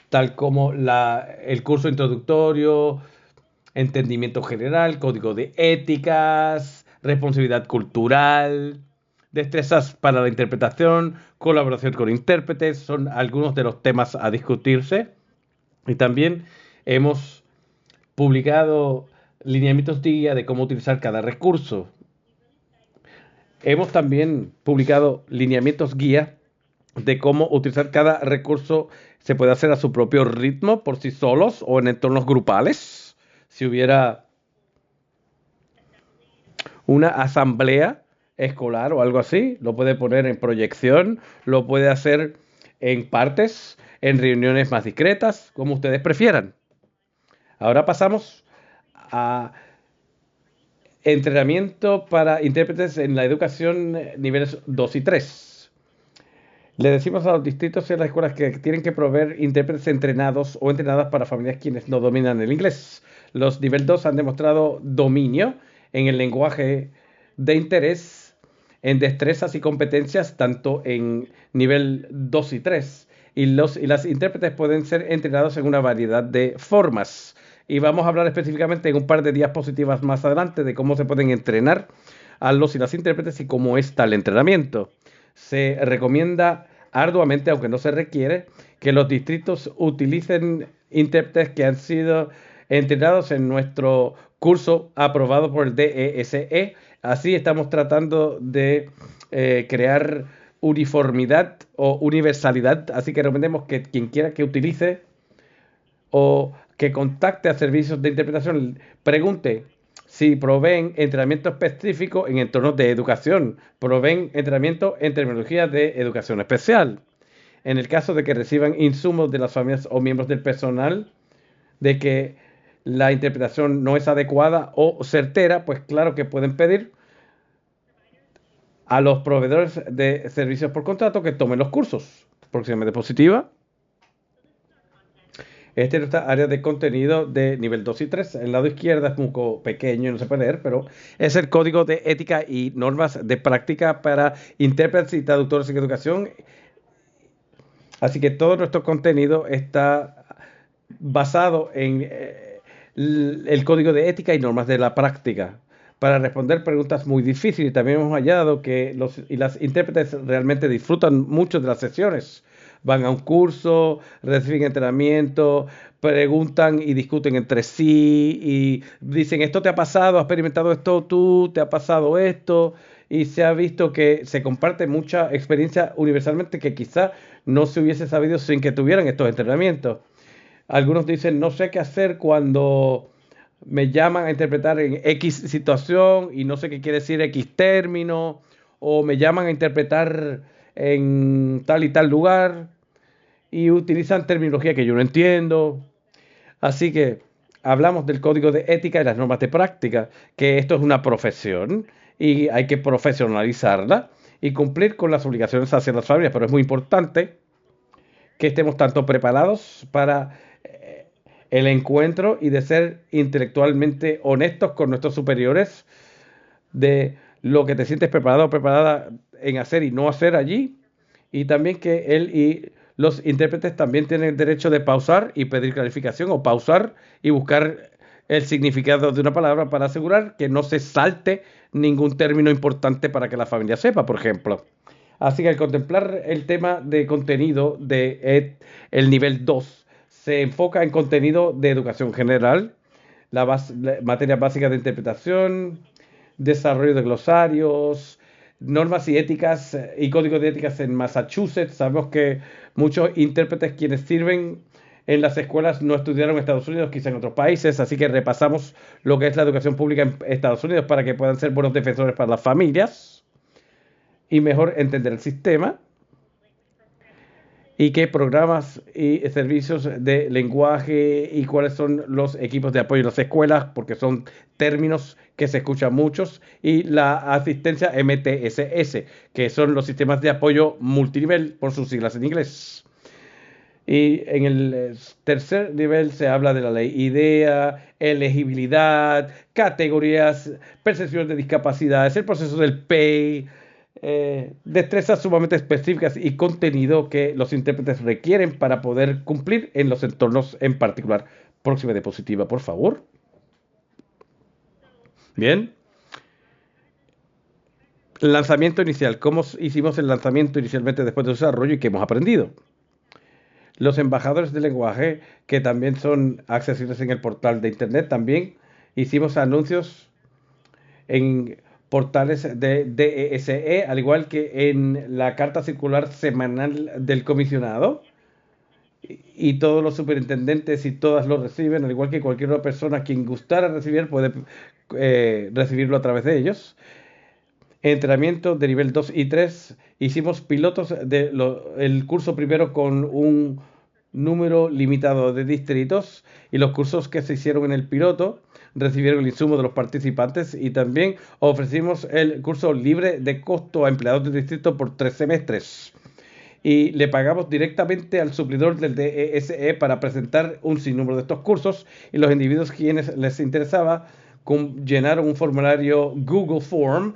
tal como el curso introductorio, entendimiento general, código de éticas, responsabilidad cultural, destrezas para la interpretación, colaboración con intérpretes, son algunos de los temas a discutirse. Y también hemos publicado lineamientos de guía de cómo utilizar cada recurso. Hemos también publicado lineamientos guía de cómo utilizar cada recurso. Se puede hacer a su propio ritmo por sí solos o en entornos grupales. Si hubiera una asamblea escolar o algo así, lo puede poner en proyección, lo puede hacer en partes, en reuniones más discretas, como ustedes prefieran. Ahora pasamos a Entrenamiento para intérpretes en la educación niveles 2 y 3. Le decimos a los distritos y a las escuelas que tienen que proveer intérpretes entrenados o entrenadas para familias quienes no dominan el inglés. Los nivel 2 han demostrado dominio en el lenguaje de interés, en destrezas y competencias, tanto en nivel 2 y 3. Y las intérpretes pueden ser entrenados en una variedad de formas. Y vamos a hablar específicamente en un par de diapositivas más adelante de cómo se pueden entrenar a los y las intérpretes y cómo está el entrenamiento. Se recomienda arduamente, aunque no se requiere, que los distritos utilicen intérpretes que han sido entrenados en nuestro curso aprobado por el DESE. Así estamos tratando de crear uniformidad o universalidad. Así que recomendemos que quien quiera que utilice o que contacte a servicios de interpretación pregunte si proveen entrenamiento específico en entornos de educación, proveen entrenamiento en terminología de educación especial. En el caso de que reciban insumos de las familias o miembros del personal, de que la interpretación no es adecuada o certera, pues claro que pueden pedir a los proveedores de servicios por contrato que tomen los cursos. Próxima diapositiva. Este es nuestra área de contenido de nivel 2 y 3. El lado izquierdo es un poco pequeño y no se puede leer, pero es el código de ética y normas de práctica para intérpretes y traductores en educación. Así que todo nuestro contenido está basado en el código de ética y normas de la práctica para responder preguntas muy difíciles. También hemos hallado que los y las intérpretes realmente disfrutan mucho de las sesiones. Van a un curso, reciben entrenamiento, preguntan y discuten entre sí y dicen, ¿esto te ha pasado? ¿Has experimentado esto tú? ¿Te ha pasado esto? Y se ha visto que se comparte mucha experiencia universalmente que quizá no se hubiese sabido sin que tuvieran estos entrenamientos. Algunos dicen, no sé qué hacer cuando me llaman a interpretar en X situación y no sé qué quiere decir X término, o me llaman a interpretar en tal y tal lugar y utilizan terminología que yo no entiendo. Así que hablamos del código de ética y las normas de práctica, que esto es una profesión y hay que profesionalizarla y cumplir con las obligaciones hacia las familias, pero es muy importante que estemos tanto preparados para el encuentro y de ser intelectualmente honestos con nuestros superiores de lo que te sientes preparado o preparada en hacer y no hacer allí, y también que él y los intérpretes también tienen el derecho de pausar y pedir clarificación o pausar y buscar el significado de una palabra para asegurar que no se salte ningún término importante para que la familia sepa, por ejemplo. Así que al contemplar el tema de contenido de el nivel 2 se enfoca en contenido de educación general, materias básicas de interpretación, desarrollo de glosarios, normas y éticas y códigos de éticas en Massachusetts. Sabemos que muchos intérpretes quienes sirven en las escuelas no estudiaron en Estados Unidos, quizá en otros países, así que repasamos lo que es la educación pública en Estados Unidos para que puedan ser buenos defensores para las familias y mejor entender el sistema y qué programas y servicios de lenguaje y cuáles son los equipos de apoyo en las escuelas, porque son términos que se escuchan muchos, y la asistencia MTSS, que son los sistemas de apoyo multinivel por sus siglas en inglés. Y en el tercer nivel se habla de la ley IDEA, elegibilidad, categorías, percepción de discapacidades, el proceso del PEI, destrezas sumamente específicas y contenido que los intérpretes requieren para poder cumplir en los entornos en particular. Próxima diapositiva, por favor. Bien. Lanzamiento inicial. ¿Cómo hicimos el lanzamiento inicialmente después del desarrollo y qué hemos aprendido? Los embajadores de lenguaje, que también son accesibles en el portal de internet, también hicimos anuncios en portales de DESE, al igual que en la carta circular semanal del comisionado. Y todos los superintendentes y todas lo reciben, al igual que cualquier otra persona quien gustara recibir puede recibirlo a través de ellos. Entrenamiento de nivel 2 y 3. Hicimos pilotos del curso primero con un número limitado de distritos y los cursos que se hicieron en el piloto recibieron el insumo de los participantes y también ofrecimos el curso libre de costo a empleados del distrito por 3 semestres. Y le pagamos directamente al suplidor del DESE para presentar un sinnúmero de estos cursos y los individuos quienes les interesaba llenaron un formulario Google Form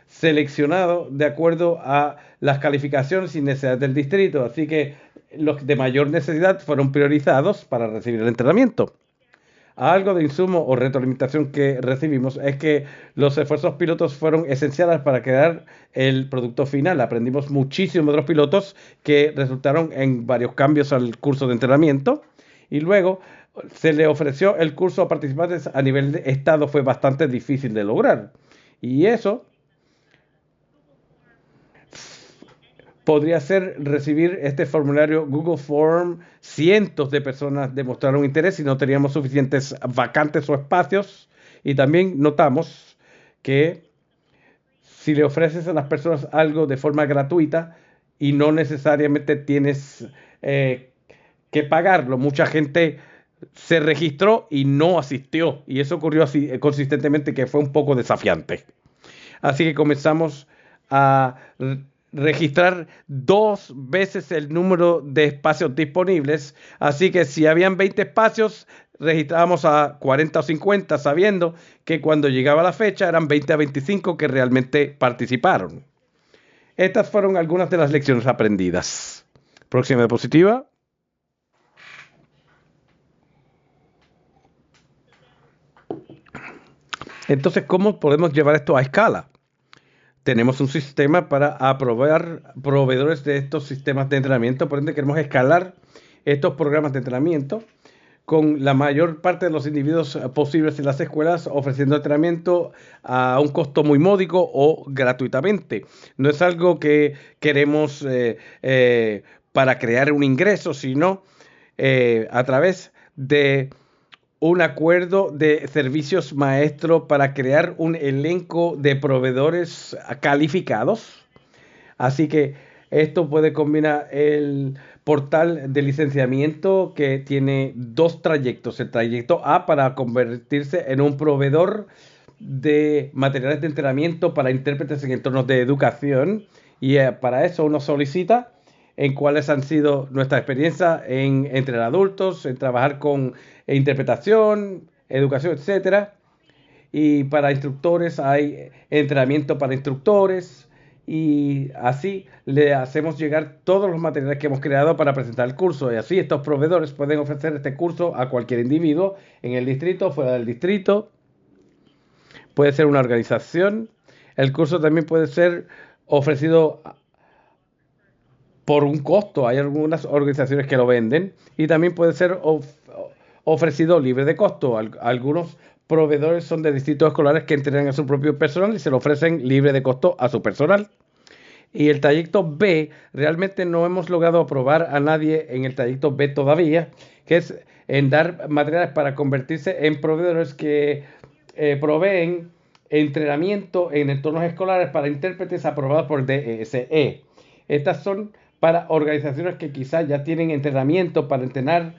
seleccionado de acuerdo a las calificaciones y necesidades del distrito. Así que los de mayor necesidad fueron priorizados para recibir el entrenamiento. Algo de insumo o retroalimentación que recibimos es que los esfuerzos pilotos fueron esenciales para crear el producto final. Aprendimos muchísimo de los pilotos que resultaron en varios cambios al curso de entrenamiento y luego se le ofreció el curso a participantes a nivel de estado. Fue bastante difícil de lograr y eso podría ser recibir este formulario Google Form. Cientos de personas demostraron interés y no teníamos suficientes vacantes o espacios. Y también notamos que si le ofreces a las personas algo de forma gratuita y no necesariamente tienes que pagarlo, mucha gente se registró y no asistió. Y eso ocurrió así consistentemente, que fue un poco desafiante. Así que comenzamos a registrar 2 veces el número de espacios disponibles. Así que si habían 20 espacios, registrábamos a 40 o 50, sabiendo que cuando llegaba la fecha eran 20 a 25 que realmente participaron. Estas fueron algunas de las lecciones aprendidas. Próxima diapositiva. Entonces, ¿cómo podemos llevar esto a escala? Tenemos un sistema para aprobar proveedores de estos sistemas de entrenamiento. Por ende, queremos escalar estos programas de entrenamiento con la mayor parte de los individuos posibles en las escuelas, ofreciendo entrenamiento a un costo muy módico o gratuitamente. No es algo que queremos para crear un ingreso, sino a través de un acuerdo de servicios maestro para crear un elenco de proveedores calificados. Así que esto puede combinar el portal de licenciamiento que tiene 2 trayectos. El trayecto A para convertirse en un proveedor de materiales de entrenamiento para intérpretes en entornos de educación. Y para eso uno solicita en cuáles han sido nuestras experiencias en entrenar adultos, en trabajar con interpretación, educación, etcétera. Y para instructores hay entrenamiento para instructores y así le hacemos llegar todos los materiales que hemos creado para presentar el curso y así estos proveedores pueden ofrecer este curso a cualquier individuo en el distrito, fuera del distrito. Puede ser una organización. El curso también puede ser ofrecido por un costo. Hay algunas organizaciones que lo venden y también puede ser ofrecido libre de costo. Algunos proveedores son de distritos escolares que entrenan a su propio personal y se lo ofrecen libre de costo a su personal. Y el trayecto B, realmente no hemos logrado aprobar a nadie en el trayecto B todavía, que es en dar materiales para convertirse en proveedores que proveen entrenamiento en entornos escolares para intérpretes aprobados por DESE. Estas son para organizaciones que quizás ya tienen entrenamiento para entrenar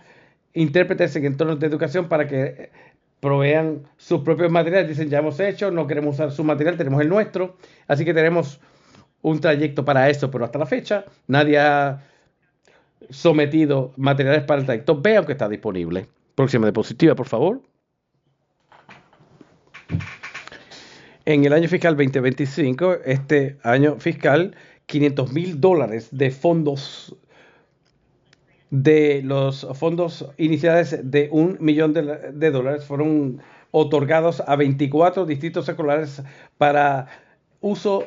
intérpretes en entornos de educación para que provean sus propios materiales. Dicen, ya hemos hecho, no queremos usar su material, tenemos el nuestro. Así que tenemos un trayecto para eso, pero hasta la fecha nadie ha sometido materiales para el trayecto B, aunque está disponible. Próxima diapositiva, por favor. En el año fiscal 2025, este año fiscal, $500,000 de fondos, de los fondos iniciales de $1 millón fueron otorgados a 24 distritos escolares para uso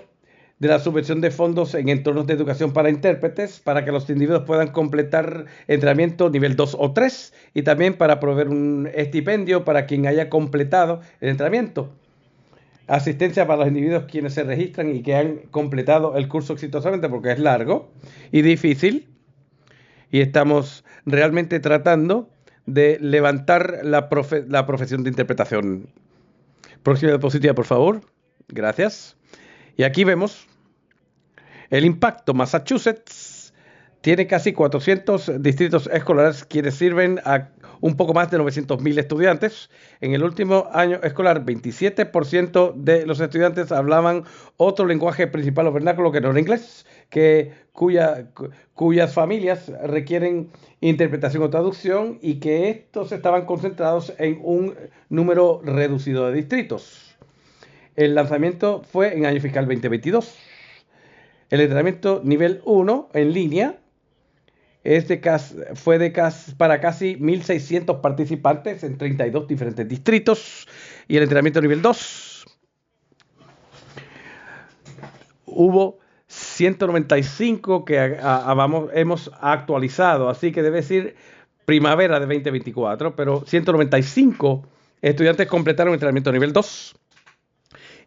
de la subvención de fondos en entornos de educación para intérpretes, para que los individuos puedan completar entrenamiento nivel 2 o 3 y también para proveer un estipendio para quien haya completado el entrenamiento. Asistencia para los individuos quienes se registran y que han completado el curso exitosamente, porque es largo y difícil. Y estamos realmente tratando de levantar la profesión de interpretación. Próxima diapositiva, por favor. Gracias. Y aquí vemos el impacto. Massachusetts tiene casi 400 distritos escolares quienes sirven a un poco más de 900.000 estudiantes. En el último año escolar, 27% de los estudiantes hablaban otro lenguaje principal o vernáculo que no era inglés, cuyas familias requieren interpretación o traducción y que estos estaban concentrados en un número reducido de distritos. El lanzamiento fue en año fiscal 2022. El entrenamiento nivel 1 en línea para casi 1.600 participantes en 32 diferentes distritos. Y el entrenamiento nivel 2 hubo 195 que hemos actualizado, así que debe ser primavera de 2024, pero 195 estudiantes completaron el entrenamiento nivel 2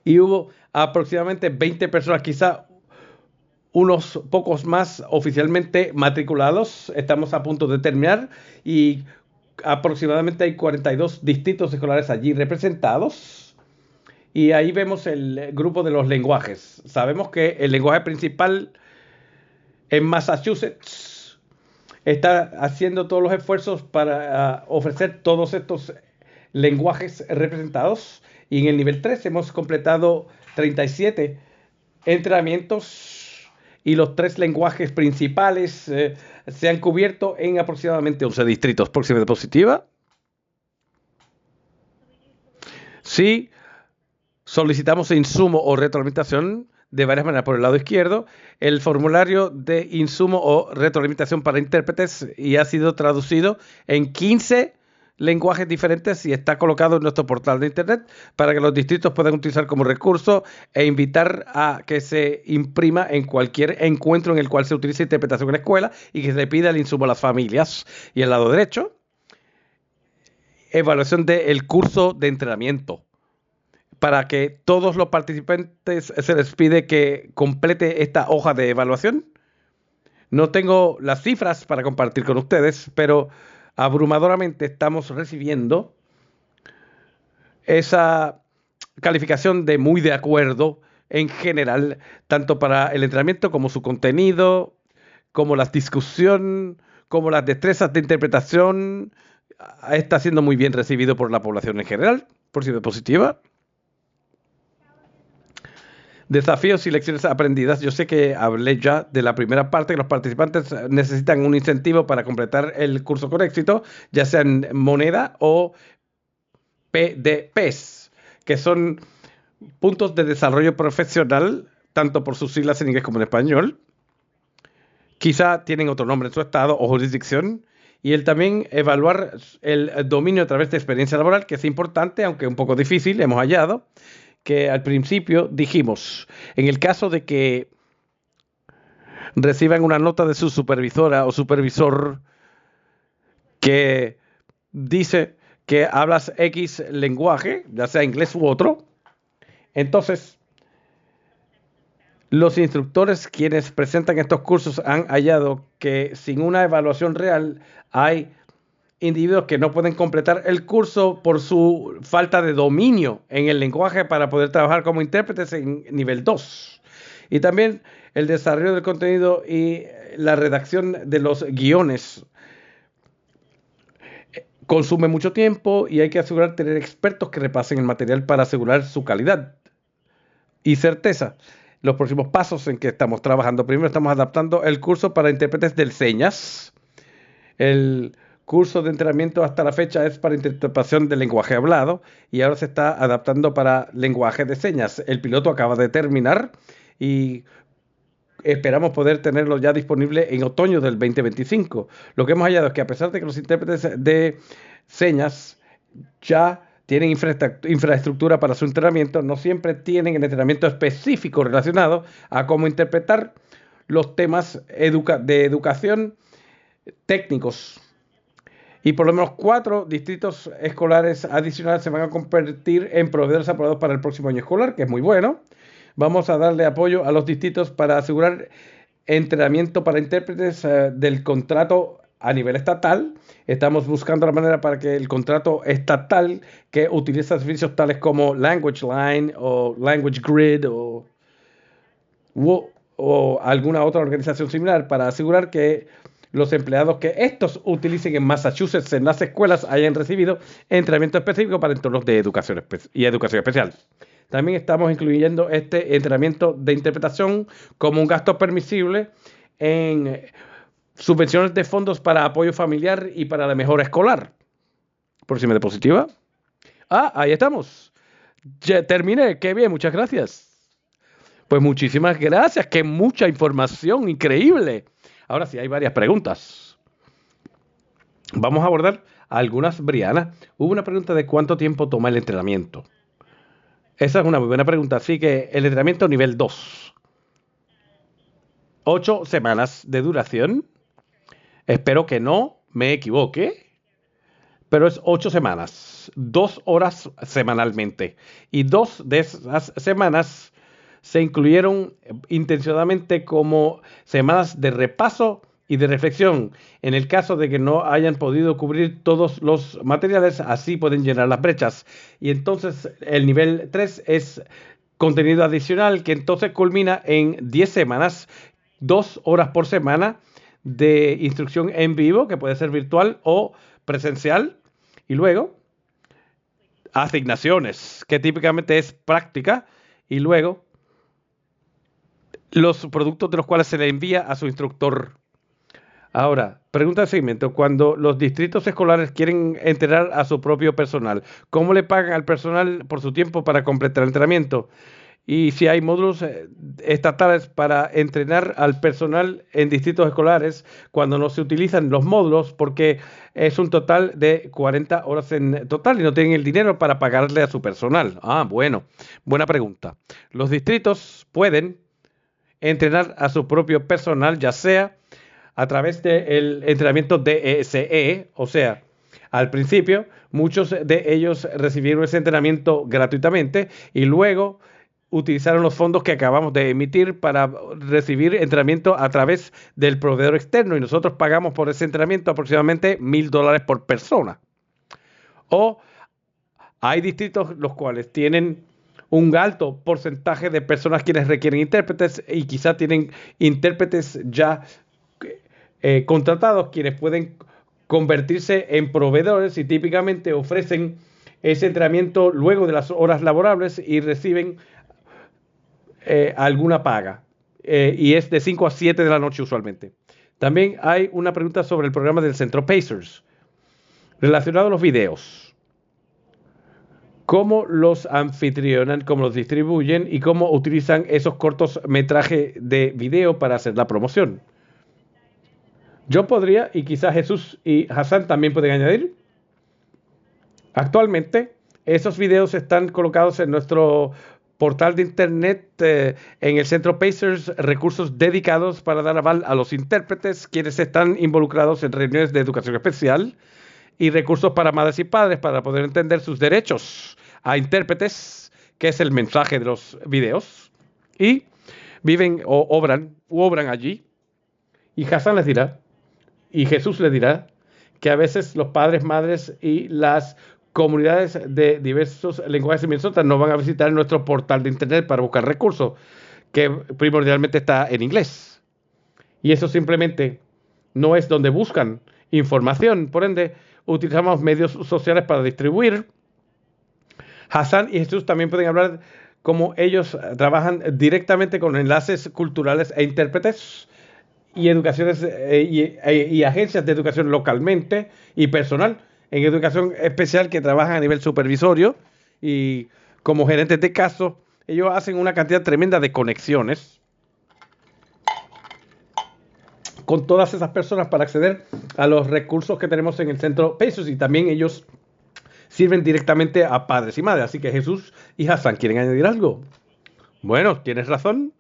y hubo aproximadamente 20 personas, quizá unos pocos más oficialmente matriculados. Estamos a punto de terminar y aproximadamente hay 42 distritos escolares allí representados. Y ahí vemos el grupo de los lenguajes. Sabemos que el lenguaje principal en Massachusetts está haciendo todos los esfuerzos para ofrecer todos estos lenguajes representados. Y en el nivel 3 hemos completado 37 entrenamientos y los 3 lenguajes principales se han cubierto en aproximadamente 11 distritos. Próxima diapositiva. Sí, solicitamos insumo o retroalimentación de varias maneras. Por el lado izquierdo, el formulario de insumo o retroalimentación para intérpretes y ha sido traducido en 15 lenguajes diferentes y está colocado en nuestro portal de internet para que los distritos puedan utilizar como recurso e invitar a que se imprima en cualquier encuentro en el cual se utilice interpretación en la escuela y que se le pida el insumo a las familias. Y al lado derecho, evaluación del curso de entrenamiento. Para que todos los participantes se les pide que complete esta hoja de evaluación. No tengo las cifras para compartir con ustedes, pero abrumadoramente estamos recibiendo esa calificación de muy de acuerdo en general, tanto para el entrenamiento como su contenido, como la discusión, como las destrezas de interpretación. Está siendo muy bien recibido por la población en general, por si es positiva. Desafíos y lecciones aprendidas. Yo sé que hablé ya de la primera parte, que los participantes necesitan un incentivo para completar el curso con éxito, ya sea en moneda o PDPs, que son puntos de desarrollo profesional, tanto por sus siglas en inglés como en español. Quizá tienen otro nombre en su estado o jurisdicción. Y el también evaluar el dominio a través de experiencia laboral, que es importante, aunque un poco difícil, hemos hallado. Que al principio dijimos, en el caso de que reciban una nota de su supervisora o supervisor que dice que hablas X lenguaje, ya sea inglés u otro, entonces los instructores quienes presentan estos cursos han hallado que sin una evaluación real hay individuos que no pueden completar el curso por su falta de dominio en el lenguaje para poder trabajar como intérpretes en nivel 2. Y también el desarrollo del contenido y la redacción de los guiones consume mucho tiempo y hay que asegurar tener expertos que repasen el material para asegurar su calidad y certeza. Los próximos pasos en que estamos trabajando. Primero estamos adaptando el curso para intérpretes de señas. El curso de entrenamiento hasta la fecha es para interpretación del lenguaje hablado y ahora se está adaptando para lenguaje de señas. El piloto acaba de terminar y esperamos poder tenerlo ya disponible en otoño del 2025. Lo que hemos hallado es que a pesar de que los intérpretes de señas ya tienen infraestructura para su entrenamiento, no siempre tienen el entrenamiento específico relacionado a cómo interpretar los temas de educación técnicos. Y por lo menos 4 distritos escolares adicionales se van a convertir en proveedores aprobados para el próximo año escolar, que es muy bueno. Vamos a darle apoyo a los distritos para asegurar entrenamiento para intérpretes del contrato a nivel estatal. Estamos buscando la manera para que el contrato estatal que utiliza servicios tales como Language Line o Language Grid o o alguna otra organización similar para asegurar que los empleados que estos utilicen en Massachusetts en las escuelas hayan recibido entrenamiento específico para entornos de educación y educación especial. También estamos incluyendo este entrenamiento de interpretación como un gasto permisible en subvenciones de fondos para apoyo familiar y para la mejora escolar. Próxima diapositiva. Ahí estamos. Ya terminé. Qué bien, muchas gracias. Pues muchísimas gracias. Qué mucha información, increíble. Ahora sí, hay varias preguntas. Vamos a abordar algunas, Briana. Hubo una pregunta de cuánto tiempo toma el entrenamiento. Esa es una muy buena pregunta. Así que el entrenamiento nivel 2. 8 semanas de duración. Espero que no me equivoque. Pero es 8 semanas. 2 horas semanalmente. Y 2 de esas semanas se incluyeron intencionadamente como semanas de repaso y de reflexión. En el caso de que no hayan podido cubrir todos los materiales, así pueden llenar las brechas. Y entonces el nivel 3 es contenido adicional, que entonces culmina en 10 semanas, 2 horas por semana de instrucción en vivo, que puede ser virtual o presencial. Y luego, asignaciones, que típicamente es práctica. Y luego, los productos de los cuales se le envía a su instructor. Ahora, pregunta de seguimiento. Cuando los distritos escolares quieren entrenar a su propio personal, ¿cómo le pagan al personal por su tiempo para completar el entrenamiento? Y si hay módulos estatales para entrenar al personal en distritos escolares cuando no se utilizan los módulos, porque es un total de 40 horas en total y no tienen el dinero para pagarle a su personal. Bueno, buena pregunta. Los distritos pueden entrenar a su propio personal, ya sea a través del entrenamiento DESE, o sea, al principio muchos de ellos recibieron ese entrenamiento gratuitamente y luego utilizaron los fondos que acabamos de emitir para recibir entrenamiento a través del proveedor externo y nosotros pagamos por ese entrenamiento aproximadamente $1,000 por persona. O hay distritos los cuales tienen un alto porcentaje de personas quienes requieren intérpretes y quizá tienen intérpretes ya contratados quienes pueden convertirse en proveedores y típicamente ofrecen ese entrenamiento luego de las horas laborables y reciben alguna paga. Y es de 5 a 7 de la noche usualmente. También hay una pregunta sobre el programa del Centro Pacers relacionado a los videos. ¿Cómo los anfitrionan, cómo los distribuyen y cómo utilizan esos cortos metrajes de video para hacer la promoción? Yo podría, y quizás Jesús y Hassan también pueden añadir. Actualmente, esos videos están colocados en nuestro portal de internet, en el Centro Pacers, recursos dedicados para dar aval a los intérpretes, quienes están involucrados en reuniones de educación especial, y recursos para madres y padres para poder entender sus derechos a intérpretes, que es el mensaje de los videos, y viven o obran allí. Y Hassan les dirá, y Jesús les dirá, que a veces los padres, madres y las comunidades de diversos lenguajes y Minnesota no van a visitar nuestro portal de internet para buscar recursos, que primordialmente está en inglés. Y eso simplemente no es donde buscan información. Por ende, utilizamos medios sociales para distribuir. Hassan y Jesús también pueden hablar cómo ellos trabajan directamente con enlaces culturales e intérpretes y educaciones y agencias de educación localmente y personal en educación especial que trabajan a nivel supervisorio y como gerentes de caso, ellos hacen una cantidad tremenda de conexiones con todas esas personas para acceder a los recursos que tenemos en el Centro Pacers y también ellos sirven directamente a padres y madres. Así que Jesús y Hassan, ¿quieren añadir algo? Bueno, tienes razón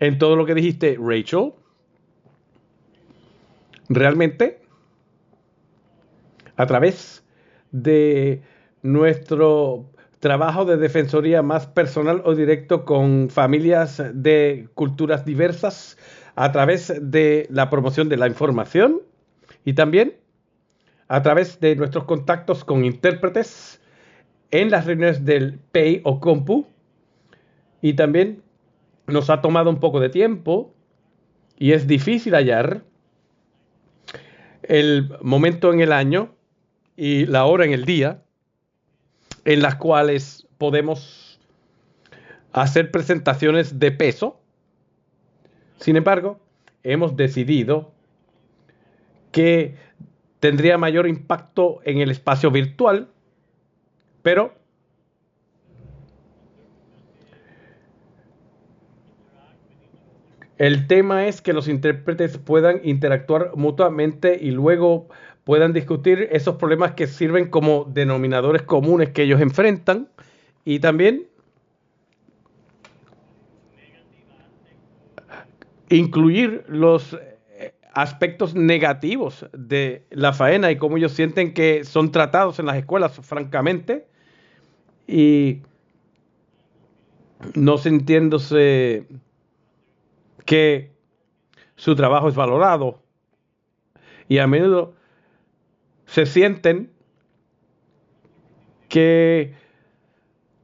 en todo lo que dijiste, Rachel. Realmente, a través de nuestro trabajo de defensoría más personal o directo con familias de culturas diversas, a través de la promoción de la información y también a través de nuestros contactos con intérpretes en las reuniones del PEI o COMPU y también nos ha tomado un poco de tiempo y es difícil hallar el momento en el año y la hora en el día en las cuales podemos hacer presentaciones de peso. Sin embargo, hemos decidido que tendría mayor impacto en el espacio virtual, pero el tema es que los intérpretes puedan interactuar mutuamente y luego puedan discutir esos problemas que sirven como denominadores comunes que ellos enfrentan, y también incluir los aspectos negativos de la faena y cómo ellos sienten que son tratados en las escuelas, francamente, y no sintiéndose que su trabajo es valorado, y a menudo se sienten que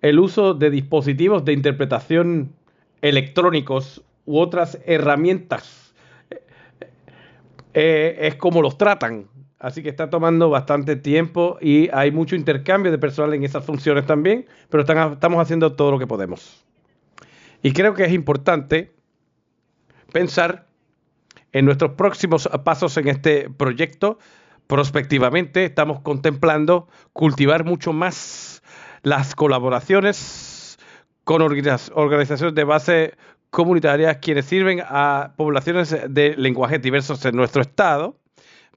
el uso de dispositivos de interpretación electrónicos u otras herramientas es como los tratan. Así que está tomando bastante tiempo y hay mucho intercambio de personal en esas funciones también, pero estamos haciendo todo lo que podemos. Y creo que es importante pensar en nuestros próximos pasos en este proyecto. Prospectivamente estamos contemplando cultivar mucho más las colaboraciones con organizaciones de base comunitarias quienes sirven a poblaciones de lenguajes diversos en nuestro estado,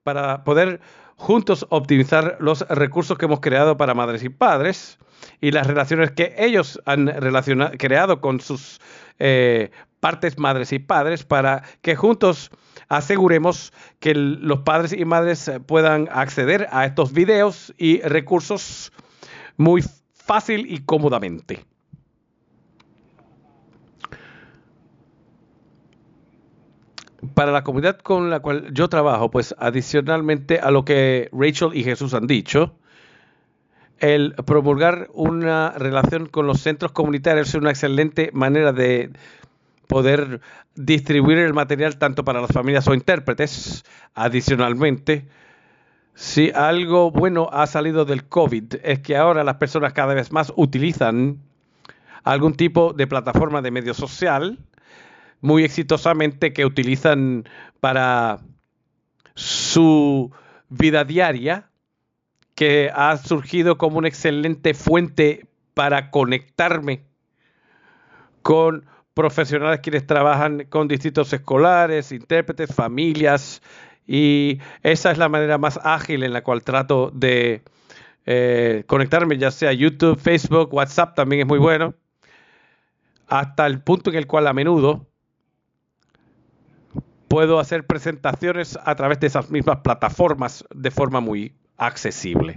para poder juntos optimizar los recursos que hemos creado para madres y padres y las relaciones que ellos han creado con sus partes madres y padres, para que juntos aseguremos que los padres y madres puedan acceder a estos videos y recursos muy fácil y cómodamente. Para la comunidad con la cual yo trabajo, pues adicionalmente a lo que Rachel y Jesús han dicho, el promulgar una relación con los centros comunitarios es una excelente manera de poder distribuir el material tanto para las familias o intérpretes. Adicionalmente, si algo bueno ha salido del COVID es que ahora las personas cada vez más utilizan algún tipo de plataforma de medio social muy exitosamente, que utilizan para su vida diaria, que ha surgido como una excelente fuente para conectarme con profesionales quienes trabajan con distritos escolares, intérpretes, familias, y esa es la manera más ágil en la cual trato de conectarme, ya sea YouTube, Facebook, WhatsApp también es muy bueno, hasta el punto en el cual a menudo puedo hacer presentaciones a través de esas mismas plataformas de forma muy accesible.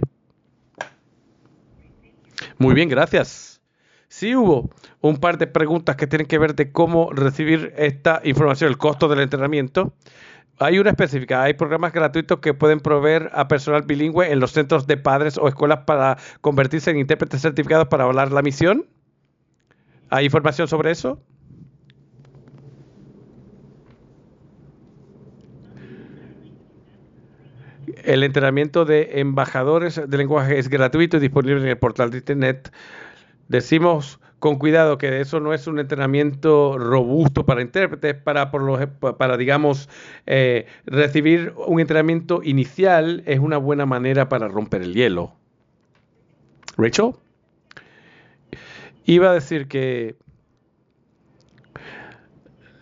Muy bien, gracias. Sí hubo un par de preguntas que tienen que ver de cómo recibir esta información, el costo del entrenamiento. Hay una específica, hay programas gratuitos que pueden proveer a personal bilingüe en los centros de padres o escuelas para convertirse en intérpretes certificados para hablar la misión. ¿Hay información sobre eso? El entrenamiento de embajadores de lenguaje es gratuito y disponible en el portal de internet. Decimos con cuidado que eso no es un entrenamiento robusto para intérpretes, para digamos, recibir un entrenamiento inicial es una buena manera para romper el hielo. Rachel, iba a decir que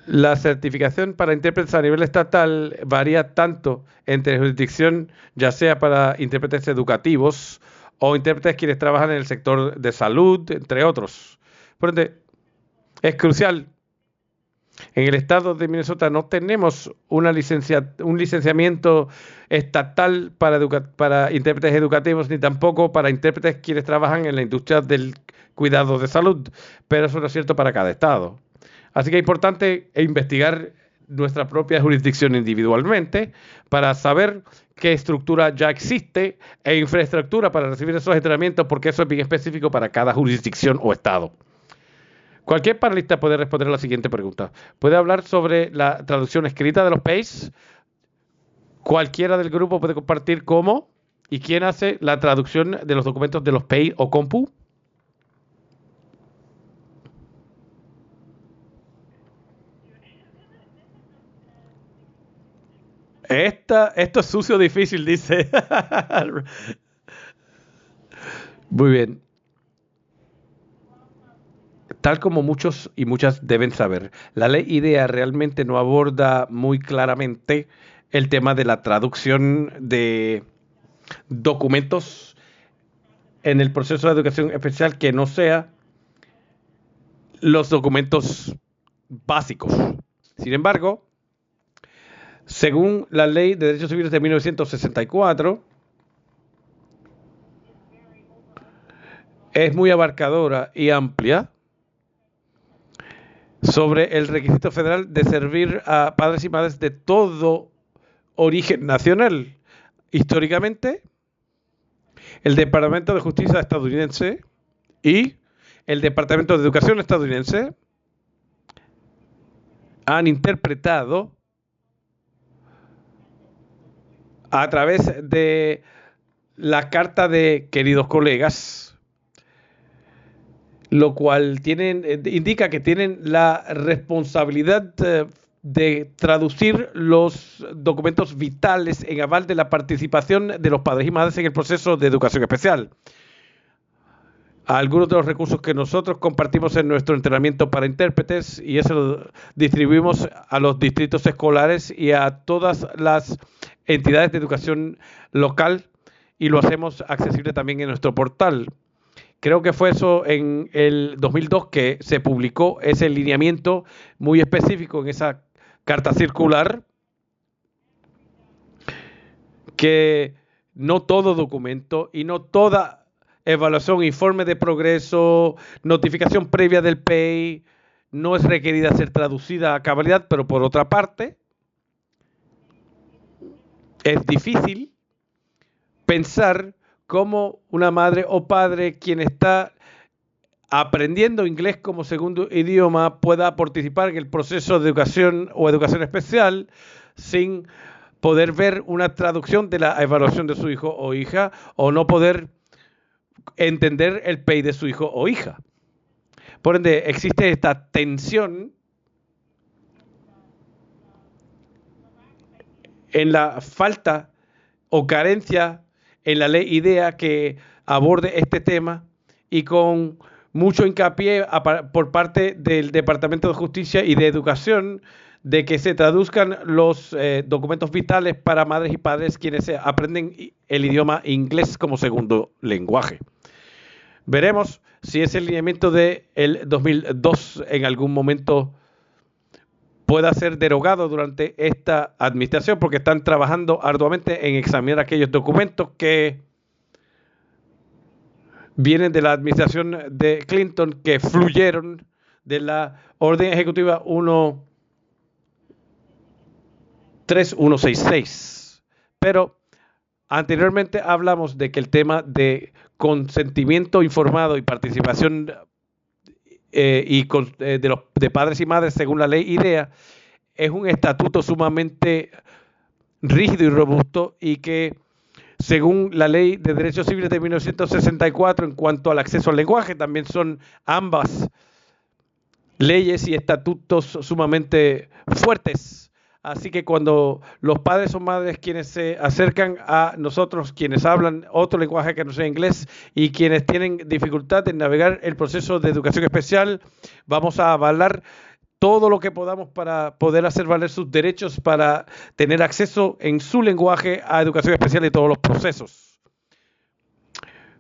la certificación para intérpretes a nivel estatal varía tanto entre jurisdicción, ya sea para intérpretes educativos o intérpretes quienes trabajan en el sector de salud, entre otros. Por ende, es crucial. En el estado de Minnesota no tenemos un licenciamiento estatal para intérpretes educativos, ni tampoco para intérpretes quienes trabajan en la industria del cuidado de salud, pero eso no es cierto para cada estado. Así que es importante investigar nuestra propia jurisdicción individualmente para saber qué estructura ya existe e infraestructura para recibir esos entrenamientos, porque eso es bien específico para cada jurisdicción o estado. Cualquier panelista puede responder a la siguiente pregunta. ¿Puede hablar sobre la traducción escrita de los PAYs? Cualquiera del grupo puede compartir cómo y quién hace la traducción de los documentos de los PAY o COMPU. Esto es sucio difícil, dice. Muy bien. Tal como muchos y muchas deben saber, la ley IDEA realmente no aborda muy claramente el tema de la traducción de documentos en el proceso de educación especial que no sea los documentos básicos. Sin embargo, según la Ley de Derechos Civiles de 1964, es muy abarcadora y amplia sobre el requisito federal de servir a padres y madres de todo origen nacional. Históricamente, el Departamento de Justicia estadounidense y el Departamento de Educación estadounidense han interpretado a través de la carta de queridos colegas, lo cual indica que tienen la responsabilidad de traducir los documentos vitales en aval de la participación de los padres y madres en el proceso de educación especial. Algunos de los recursos que nosotros compartimos en nuestro entrenamiento para intérpretes, y eso lo distribuimos a los distritos escolares y a todas las entidades de educación local, y lo hacemos accesible también en nuestro portal. Creo que fue eso en el 2002 que se publicó ese lineamiento muy específico en esa carta circular, que no todo documento y no toda evaluación, informe de progreso, notificación previa del PEI no es requerida ser traducida a cabalidad, pero por otra parte es difícil pensar cómo una madre o padre quien está aprendiendo inglés como segundo idioma pueda participar en el proceso de educación o educación especial sin poder ver una traducción de la evaluación de su hijo o hija, o no poder entender el PEI de su hijo o hija. Por ende, existe esta tensión en la falta o carencia en la ley IDEA que aborde este tema, y con mucho hincapié por parte del Departamento de Justicia y de Educación de que se traduzcan los documentos vitales para madres y padres quienes aprenden el idioma inglés como segundo lenguaje. Veremos si ese lineamiento del 2002 en algún momento pueda ser derogado durante esta administración, porque están trabajando arduamente en examinar aquellos documentos que vienen de la administración de Clinton, que fluyeron de la Orden Ejecutiva 3166. Pero anteriormente hablamos de que el tema de consentimiento informado y participación de padres y madres según la ley IDEA es un estatuto sumamente rígido y robusto, y que según la Ley de Derechos Civiles de 1964 en cuanto al acceso al lenguaje, también son ambas leyes y estatutos sumamente fuertes. Así que cuando los padres o madres quienes se acercan a nosotros, quienes hablan otro lenguaje que no sea inglés y quienes tienen dificultad en navegar el proceso de educación especial, vamos a avalar todo lo que podamos para poder hacer valer sus derechos para tener acceso en su lenguaje a educación especial y todos los procesos.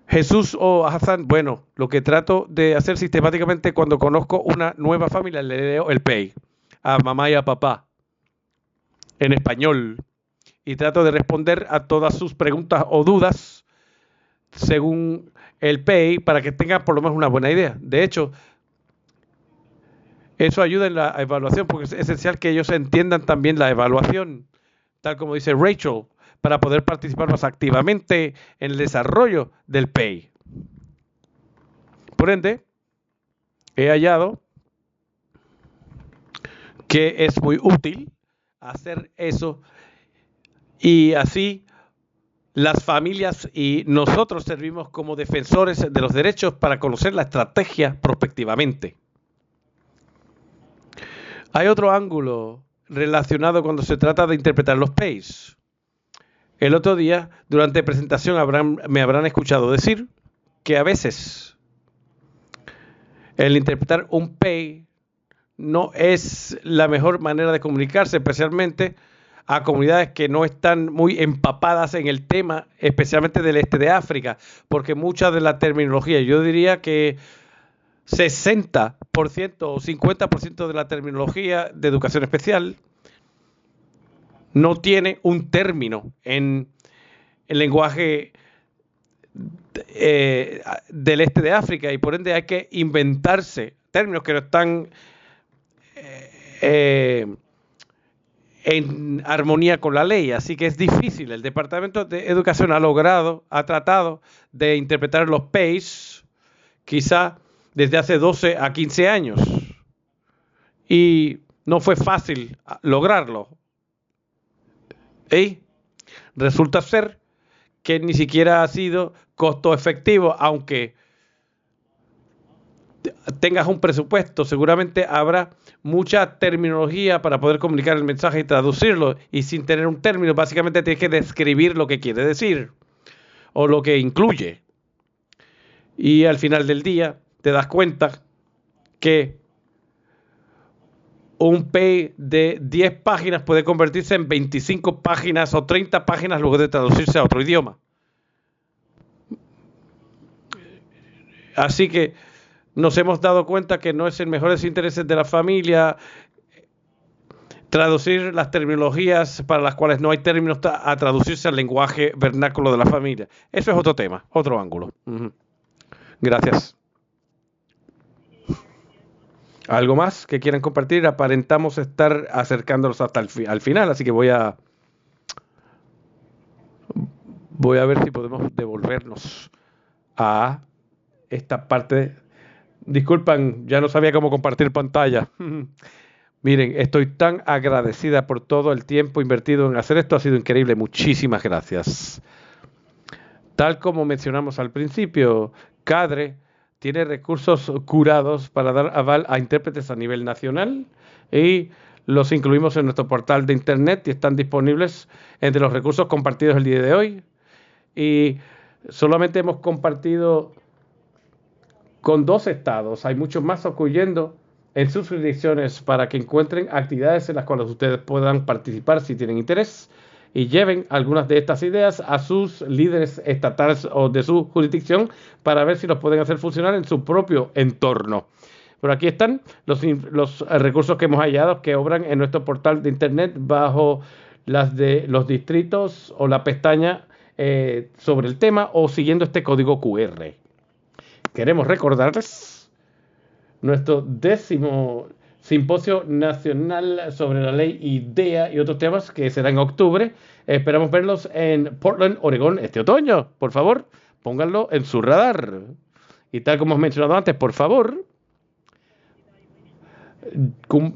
Jesús o Hassan, bueno, lo que trato de hacer sistemáticamente cuando conozco una nueva familia, le leo el PEI a mamá y a papá en español y trato de responder a todas sus preguntas o dudas según el PEI para que tengan por lo menos una buena idea. De hecho, eso ayuda en la evaluación, porque es esencial que ellos entiendan también la evaluación, tal como dice Rachel, para poder participar más activamente en el desarrollo del PEI. Por ende, he hallado que es muy útil hacer eso y así las familias y nosotros servimos como defensores de los derechos para conocer la estrategia prospectivamente. Hay otro ángulo relacionado cuando se trata de interpretar los PAYs. El otro día, durante presentación, me habrán escuchado decir que a veces el interpretar un PAY no es la mejor manera de comunicarse, especialmente a comunidades que no están muy empapadas en el tema, especialmente del este de África, porque mucha de la terminología, yo diría que 60% o 50% de la terminología de educación especial no tiene un término en el lenguaje del este de África y por ende hay que inventarse términos que no están eh, en armonía con la ley, así que es difícil. El Departamento de Educación ha tratado de interpretar los PAYs quizá desde hace 12 a 15 años y no fue fácil lograrlo. Y resulta ser que ni siquiera ha sido costo efectivo, aunque tengas un presupuesto, seguramente habrá mucha terminología para poder comunicar el mensaje y traducirlo, y sin tener un término, básicamente tienes que describir lo que quiere decir o lo que incluye. Y al final del día te das cuenta que un P de 10 páginas puede convertirse en 25 páginas o 30 páginas luego de traducirse a otro idioma. Así que nos hemos dado cuenta que no es en mejores intereses de la familia traducir las terminologías para las cuales no hay términos a traducirse al lenguaje vernáculo de la familia. Eso es otro tema, otro ángulo. Gracias. ¿Algo más que quieran compartir? Aparentamos estar acercándonos hasta al final, así que voy a ver si podemos devolvernos a esta parte. Disculpan, ya no sabía cómo compartir pantalla. Miren, estoy tan agradecida por todo el tiempo invertido en hacer esto. Ha sido increíble. Muchísimas gracias. Tal como mencionamos al principio, CADRE tiene recursos curados para dar aval a intérpretes a nivel nacional y los incluimos en nuestro portal de internet y están disponibles entre los recursos compartidos el día de hoy. Y solamente hemos compartido con 2 estados. Hay muchos más ocurriendo en sus jurisdicciones para que encuentren actividades en las cuales ustedes puedan participar si tienen interés y lleven algunas de estas ideas a sus líderes estatales o de su jurisdicción para ver si los pueden hacer funcionar en su propio entorno. Pero aquí están los recursos que hemos hallado que obran en nuestro portal de internet bajo las de los distritos o la pestaña sobre el tema o siguiendo este código QR. Queremos recordarles nuestro 10º Simposio Nacional sobre la Ley IDEA y otros temas que será en octubre. Esperamos verlos en Portland, Oregón, este otoño. Por favor, pónganlo en su radar. Y tal como hemos mencionado antes, por favor,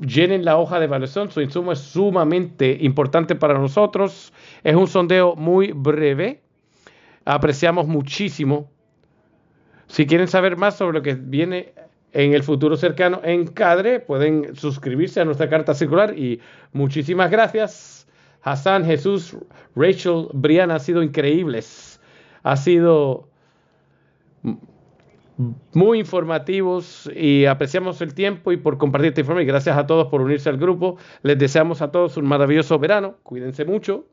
llenen la hoja de evaluación. Su insumo es sumamente importante para nosotros. Es un sondeo muy breve. Apreciamos muchísimo. Si quieren saber más sobre lo que viene en el futuro cercano en CADRE, pueden suscribirse a nuestra carta circular y muchísimas gracias. Hassan, Jesús, Rachel, Brianna, han sido increíbles. Ha sido muy informativos y apreciamos el tiempo y por compartir este informe. Y gracias a todos por unirse al grupo. Les deseamos a todos un maravilloso verano. Cuídense mucho.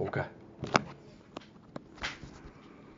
Okay.